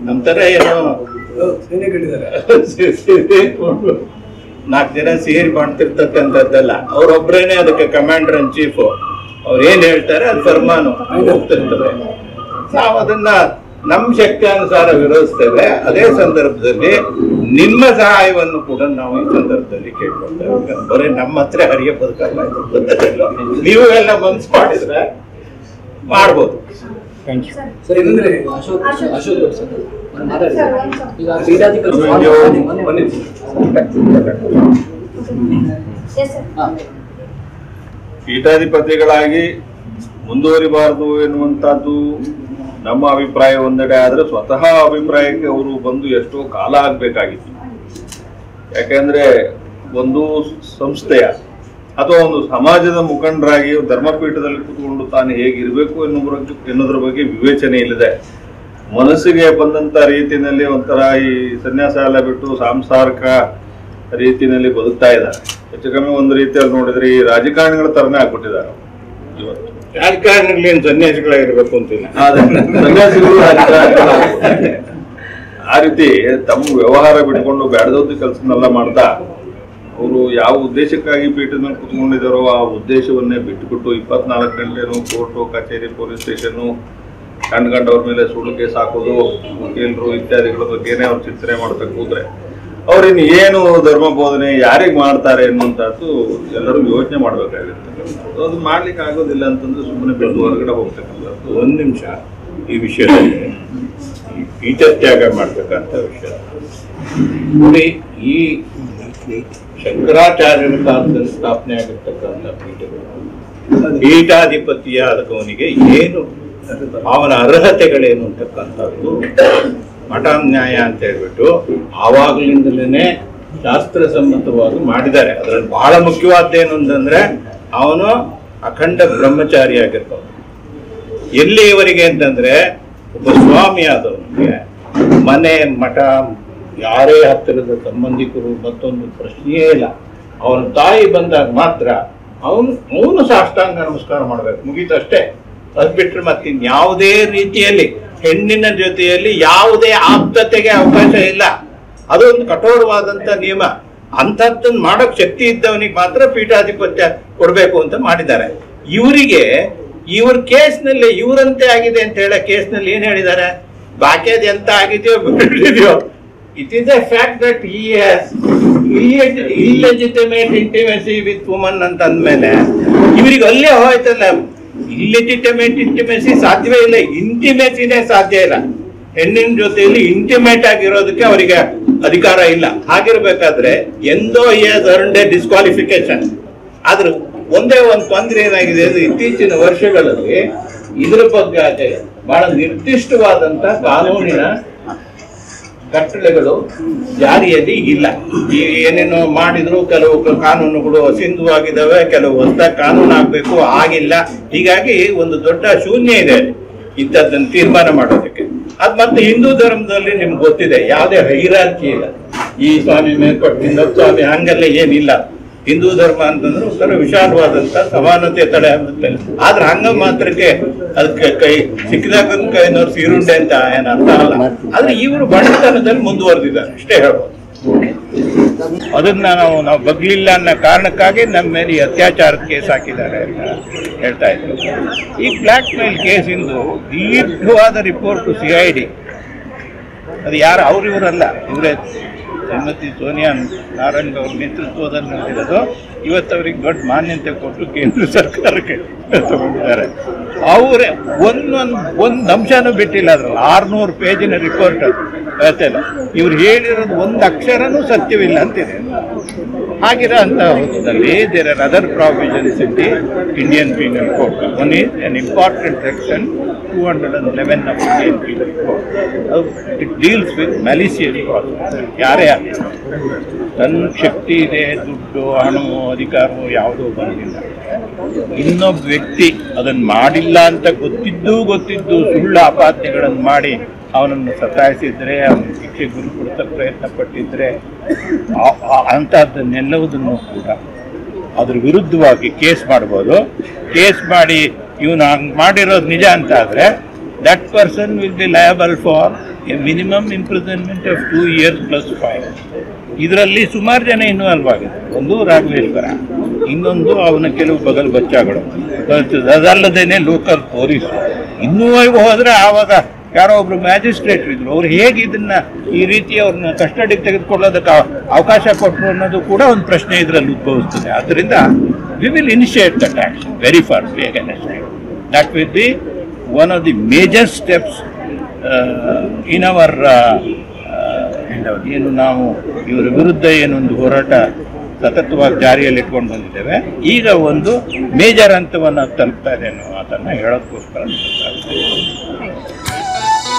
ನಮ್ಮ ಥರ ಏನೋ 4 ಜನ ಸೇರಿ ಮಾಡ್ತಿರ್ತಕ್ಕಂಥದ್ದಲ್ಲ, ಅವ್ರೊಬ್ರೇನೆ ಅದಕ್ಕೆ ಕಮಾಂಡರ್ ಇನ್ ಚೀಫ್. ಅವ್ರು ಏನ್ ಹೇಳ್ತಾರೆ ಅದು ಫರ್ಮಾನು ಹೋಗ್ತಿರ್ತದೆ. ನಾವು ಅದನ್ನ ನಮ್ಮ ಶಕ್ತಿಯಾನುಸಾರ ವಿರೋಧಿಸ್ತೇವೆ. ಅದೇ ಸಂದರ್ಭದಲ್ಲಿ ನಿಮ್ಮ ಸಹಾಯವನ್ನು ಕೂಡ ನಾವು ಈ ಸಂದರ್ಭದಲ್ಲಿ ಕೇಳ್ಕೊಳ್ತೇವೆ. ಬರೀ ನಮ್ಮ ಹತ್ರ ಹರಿಯ ಬದುಕಲ್ಲ, ನೀವು ಎಲ್ಲ ಮನ್ಸು ಮಾಡಿದ್ರೆ ಮಾಡ್ಬೋದು. Thank you sir. ಏನಂದ್ರೆ ಅಶೋಕ್ ಪೀಠಾಧಿಪತಿಗಳಾಗಿ ಮುಂದುವರಿಬಾರದು ಎನ್ನುವಂತಹದ್ದು ನಮ್ಮ ಅಭಿಪ್ರಾಯ ಒಂದೆಡೆ ಆದ್ರೆ ಸ್ವತಃ ಅಭಿಪ್ರಾಯಕ್ಕೆ ಅವರು ಬಂದು ಎಷ್ಟೋ ಕಾಲ ಆಗ್ಬೇಕಾಗಿತ್ತು. ಯಾಕೆಂದ್ರೆ ಒಂದು ಸಂಸ್ಥೆಯ ಅಥವಾ ಒಂದು ಸಮಾಜದ ಮುಖಂಡರಾಗಿ ಧರ್ಮಪೀಠದಲ್ಲಿ ಕೂತ್ಕೊಂಡು ತಾನು ಹೇಗಿರ್ಬೇಕು ಎನ್ನುವುದರ ಬಗ್ಗೆ ವಿವೇಚನೆ ಇಲ್ಲದೆ ಮನಸ್ಸಿಗೆ ಬಂದಂತ ರೀತಿಯಲ್ಲಿ ಒಂಥರ ಈ ಸನ್ಯಾಸ ಎಲ್ಲ ಬಿಟ್ಟು ಸಾಂಸಾರಿಕ ರೀತಿಯಲ್ಲಿ ಬದುಕ್ತಾ ಇದ್ದಾರೆ. ಹೆಚ್ಚು ಕಮ್ಮಿ ಒಂದು ರೀತಿಯಲ್ಲಿ ನೋಡಿದ್ರೆ ಈ ರಾಜಕಾರಣಿಗಳ ತರನೇ ಆಗ್ಬಿಟ್ಟಿದ್ದಾರೆ ಇವತ್ತು. ರಾಜಕಾರಣಿಗಳೇನು ಸನ್ಯಾಸಿಗಳಾಗಿರ್ಬೇಕು ಅಂತಿಲ್ಲ, ಸನ್ಯಾಸಿಗಳು ಆ ರೀತಿ ತಮ್ಮ ವ್ಯವಹಾರ ಬಿಟ್ಕೊಂಡು ಬ್ಯಾಡದವ್ದ ಕೆಲಸನೆಲ್ಲ ಮಾಡ್ತಾ ಅವರು ಯಾವ ಉದ್ದೇಶಕ್ಕಾಗಿ ಪೀಠದ ಮೇಲೆ ಕುತ್ಕೊಂಡಿದ್ದಾರೋ ಆ ಉದ್ದೇಶವನ್ನೇ ಬಿಟ್ಟುಬಿಟ್ಟು 24 ಗಂಟೆನೂ ಕೋರ್ಟು ಕಚೇರಿ ಪೊಲೀಸ್ ಸ್ಟೇಷನ್ನು ಕಂಡ್ಕೊಂಡವ್ರ ಮೇಲೆ ಸುಳ್ಳು ಕೇಸ್ ಹಾಕೋದು, ವಕೀಲರು ಇತ್ಯಾದಿಗಳ ಬಗ್ಗೆನೇ ಅವ್ರು ಚಿಂತನೆ ಮಾಡ್ತಾ ಕೂತ್ರೆ ಅವ್ರಿನ್ನು ಏನು ಧರ್ಮ ಬೋಧನೆ ಯಾರಿಗೆ ಮಾಡ್ತಾರೆ ಅನ್ನುವಂಥದ್ದು ಎಲ್ಲರೂ ಯೋಚನೆ ಮಾಡ್ಬೇಕಾಗಿರ್ತಕ್ಕಂಥದ್ದು. ಅದು ಮಾಡ್ಲಿಕ್ಕೆ ಆಗೋದಿಲ್ಲ ಅಂತಂದ್ರೆ ಸುಮ್ಮನೆ ಬಿಟ್ಟು ಹೊರಗಡೆ ಹೋಗ್ತಕ್ಕಂಥದ್ದು. ಒಂದು ನಿಮಿಷ ಈ ವಿಷಯದಲ್ಲಿ ಈ ಪೀಠ ತ್ಯಾಗ ಮಾಡ್ತಕ್ಕಂಥ ವಿಷಯ ನೋಡಿ. ಈ ಶಂಕರಾಚಾರ್ಯರ ಕಾಲದಲ್ಲಿ ಸ್ಥಾಪನೆ ಆಗಿರ್ತಕ್ಕಂಥ ಪೀಠಗಳು ಪೀಠಾಧಿಪತಿಯಾದವನಿಗೆ ಏನು ಅವನ ಅರ್ಹತೆಗಳೇನು ಅಂತಕ್ಕಂಥದ್ದು ಮಠಾನ್ಯಾಯ ಅಂತ ಹೇಳ್ಬಿಟ್ಟು ಆವಾಗಲಿಂದಲೇ ಶಾಸ್ತ್ರಸಮ್ಮತವಾಗಿ ಮಾಡಿದ್ದಾರೆ. ಅದರಲ್ಲಿ ಬಹಳ ಮುಖ್ಯವಾದ್ದೇನು ಅಂತಂದ್ರೆ ಅವನು ಅಖಂಡ ಬ್ರಹ್ಮಚಾರಿ ಆಗಿರ್ಬೋದು. ಎಲ್ಲಿಯವರೆಗೆ ಅಂತಂದ್ರೆ ಒಬ್ಬ ಸ್ವಾಮಿ ಆದವನಿಗೆ ಮನೆ ಮಠ ಯಾರೇ ಹತ್ತಿರದ ಸಂಬಂಧಿಕರು ಮತ್ತೊಂದು ಪ್ರಶ್ನೆಯೇ ಇಲ್ಲ. ಅವನ ತಾಯಿ ಬಂದಾಗ ಮಾತ್ರ ಅವನು ಸಾಷ್ಟಾಂಗ ನಮಸ್ಕಾರ ಮಾಡ್ಬೇಕು, ಮುಗೀತಷ್ಟೇ. ಅದ್ ಬಿಟ್ರೆ ಮತ್ತಿನ್ಯಾವುದೇ ರೀತಿಯಲ್ಲಿ ಹೆಣ್ಣಿನ ಜೊತೆಯಲ್ಲಿ ಯಾವುದೇ ಆಪ್ತತೆಗೆ ಅವಕಾಶ ಇಲ್ಲ. ಅದೊಂದು ಕಠೋರವಾದಂತ ನಿಯಮ. ಅಂಥದ್ದನ್ನು ಮಾಡೋಕ್ ಶಕ್ತಿ ಇದ್ದವನಿಗೆ ಮಾತ್ರ ಪೀಠಾಧಿಪತ್ಯ ಕೊಡ್ಬೇಕು ಅಂತ ಮಾಡಿದ್ದಾರೆ. ಇವ್ರ ಕೇಸ್ನಲ್ಲಿ ಇವರಂತೆ ಆಗಿದೆ ಅಂತ ಹೇಳ ಕೇಸ್ನಲ್ಲಿ ಏನ್ ಹೇಳಿದ್ದಾರೆ, ಬಾಕಿಯದು ಎಂತ ಆಗಿದೆಯೋ ಬಿಟ್ಟಿದೆಯೋ, it is a fact that he has illegitimate intimacy with woman ಅಂತ ಅಂದ್ಮೇಲೆ ಇವ್ರಿಗೆ ಅಲ್ಲೇ ಹೋಯ್ತಲ್ಲ. ಇಲ್ಲೆಜಿಟಿಮೇಟ್ ಇಂಟಿಮೆಸಿ ಸಾಧ್ಯವೇ ಇಲ್ಲ, ಇಂಟಿಮೆಸಿನೇ ಸಾಧ್ಯ ಇಲ್ಲ. ಹೆಣ್ಣಿನ ಜೊತೆಯಲ್ಲಿ ಇಂಟಿಮೇಟ್ ಆಗಿರೋದಕ್ಕೆ ಅವರಿಗೆ ಅಧಿಕಾರ ಇಲ್ಲ. ಹಾಗಿರ್ಬೇಕಾದ್ರೆ ಎಂದೋ ಅರ್ನ್ಡ್ ಎ ಡಿಸ್ಕ್ವಾಲಿಫಿಕೇಶನ್. ಆದ್ರೆ ಒಂದೇ ಒಂದು ತೊಂದರೆ ಏನಾಗಿದೆ ಅಂದ್ರೆ ಇತ್ತೀಚಿನ ವರ್ಷಗಳಲ್ಲಿ ಇದ್ರ ಬಗ್ಗೆ ಬಹಳ ನಿರ್ದಿಷ್ಟವಾದಂತ ಕಾನೂನಿನ ಕಟ್ಟಳೆಗಳು ಜಾರಿಯಲ್ಲಿ ಇಲ್ಲ. ಈ ಏನೇನೋ ಮಾಡಿದ್ರು, ಕೆಲವು ಕಾನೂನುಗಳು ಅಸಿಂಧುವಾಗಿದ್ದಾವೆ, ಕೆಲವು ಹೊಸದಾಗಿ ಕಾನೂನು ಆಗ್ಬೇಕು, ಆಗಿಲ್ಲ. ಹೀಗಾಗಿ ಒಂದು ದೊಡ್ಡ ಶೂನ್ಯ ಇದೆ ಇಂಥದ್ದನ್ನು ತೀರ್ಮಾನ ಮಾಡೋದಕ್ಕೆ. ಅದ್ ಮತ್ತೆ ಹಿಂದೂ ಧರ್ಮದಲ್ಲಿ ನಿಮ್ಗೆ ಗೊತ್ತಿದೆ, ಯಾವುದೇ ಹೈರಾರ್ಕಿ ಇಲ್ಲ. ಈ ಸ್ವಾಮಿ ಮೇಲ್ಪಟ್ಟಿಂದ ಸ್ವಾಮಿ ಹಂಗೆಲ್ಲ ಏನಿಲ್ಲ. ಹಿಂದೂ ಧರ್ಮ ಅಂತಂದ್ರೆ ಒಂಥರ ವಿಶಾಲವಾದಂತ ಸಮಾನತೆ ತಡೆ ಆಗುತ್ತೆ. ಆದ್ರೆ ಹಂಗ ಮಾತ್ರಕ್ಕೆ ಅದಕ್ಕೆ ಕೈ ಸಿಕ್ಕಿದಾಗ ಕೈನವ್ರು ಸೀರುಂಡೆ ಅಂತ ಏನ್ ಅರ್ಥ ಅಲ್ಲ. ಆದ್ರೆ ಇವರು ಬಡತನದಲ್ಲಿ ಮುಂದುವರೆದಿದ್ದಾರೆ ಅಷ್ಟೇ ಹೇಳ್ಬೋದು. ಅದನ್ನ ನಾವು ಬಗ್ಲಿಲ್ಲ ಅನ್ನೋ ಕಾರಣಕ್ಕಾಗಿ ನಮ್ಮ ಮೇಲೆ ಈ ಅತ್ಯಾಚಾರದ ಕೇಸ್ ಹಾಕಿದ್ದಾರೆ ಅಂತ ಹೇಳ್ತಾ ಇದ್ರು. ಈ ಬ್ಲ್ಯಾಕ್ ಮೇಲ್ ಕೇಸಿಂದು ದೀರ್ಘವಾದ ರಿಪೋರ್ಟ್ CID, ಅದು ಯಾರು ಇವರಲ್ಲ, ಇವರೇ ಶ್ರೀಮತಿ ಸೋನಿಯಾ ನಾರಾಯಣ್ ಅವ್ರ ನೇತೃತ್ವದಲ್ಲಿ ನಡೆದಿರೋದು. ಇವತ್ತವರಿಗೆ ದೊಡ್ಡ ಮಾನ್ಯತೆ ಕೊಟ್ಟು ಕೇಂದ್ರ ಸರ್ಕಾರಕ್ಕೆ ತಗೊಂಡಿದ್ದಾರೆ. ಅವರೇ ಒಂದು ಅಂಶನೂ ಬಿಟ್ಟಿಲ್ಲ. ಅದ್ರಲ್ಲಿ 600 ಪೇಜಿನ ರಿಪೋರ್ಟ್ ಹೇಳ್ತಿಲ್ಲ. ಇವ್ರು ಹೇಳಿರೋದು ಒಂದು ಅಕ್ಷರನೂ ಸತ್ಯವಿಲ್ಲ ಅಂತಿದೆ. ಹಾಗಿರೋ ಅಂತ ಹೊತ್ತಲ್ಲಿ there are other provisions in the Indian penal code. One is an important section 211 of Indian Penal Code. It deals with malicious process. ಯಾರೇ ತನ್ನ ಶಕ್ತಿ ಇದೆ, ದುಡ್ಡು, ಹಣವೋ, ಅಧಿಕಾರವೋ ಯಾವುದೋ ಬಂದಿಲ್ಲ, ಇನ್ನೊಬ್ಬ ವ್ಯಕ್ತಿ ಅದನ್ನ ಮಾಡಿಲ್ಲ ಅಂತ ಗೊತ್ತಿದ್ದು ಸುಳ್ಳು ಆಪಾದನೆಗಳನ್ನು ಮಾಡಿ ಅವನನ್ನು ಸತಾಯಿಸಿದ್ರೆ, ಅವನ ಶಿಕ್ಷೆ ಗುರಿ ಕೊಡ್ಸಕ್ಕೆ ಪ್ರಯತ್ನ ಪಟ್ಟಿದ್ರೆ, ಅಂಥದ್ದನ್ನೆಲ್ಲವುದನ್ನು ಕೂಡ ಅದ್ರ ವಿರುದ್ಧವಾಗಿ ಕೇಸ್ ಮಾಡ್ಬೋದು. ಕೇಸ್ ಮಾಡಿ ಇವನು ಹಂಗೆ ಮಾಡಿರೋದು ನಿಜ ಅಂತ ಆದರೆ that person will be liable for A minimum imprisonment of 2 years plus fine. ಇದರಲ್ಲಿ ಸುಮಾರು ಜನ ಇನ್ವಾಲ್ವ್ ಆಗಿದೆ. ಒಂದು ರಾಘವೇಶ್ವರ, ಇನ್ನೊಂದು ಅವನ ಕೆಲವು ಬಗಲ್ ಬಚ್ಚಾಗಳು, ಅದಲ್ಲದೇನೆ ಲೋಕಲ್ ಪೊಲೀಸು. ಇನ್ನೂ ಹೋದ್ರೆ ಆವಾಗ ಯಾರೋ ಒಬ್ರು ಮ್ಯಾಜಿಸ್ಟ್ರೇಟ್ ಇದ್ರು, ಅವ್ರು ಹೇಗೆ ಇದನ್ನ ಈ ರೀತಿ ಅವ್ರನ್ನ ಕಸ್ಟಡಿಗೆ ತೆಗೆದುಕೊಳ್ಳೋದಕ್ಕೆ ಅವಕಾಶ ಕೊಟ್ಟರು ಅನ್ನೋದು ಕೂಡ ಒಂದು ಪ್ರಶ್ನೆ ಇದರಲ್ಲಿ ಉದ್ಭವಿಸ್ತದೆ. ಆದ್ದರಿಂದ we will initiate that action very fast against him. That will be one of the major steps in our ಏನು ನಾವು ಇವರ ವಿರುದ್ಧ ಏನೊಂದು ಹೋರಾಟ ಸತತವಾಗಿ ಜಾರಿಯಲ್ಲಿ ಇಟ್ಕೊಂಡು ಬಂದಿದ್ದೇವೆ, ಈಗ ಒಂದು ಮೇಜರ್ ಹಂತವನ್ನು ತಲುಪ್ತಾ ಇದೆ ಅನ್ನೋ ಮಾತನ್ನು ಹೇಳೋದಕ್ಕೋಸ್ಕರ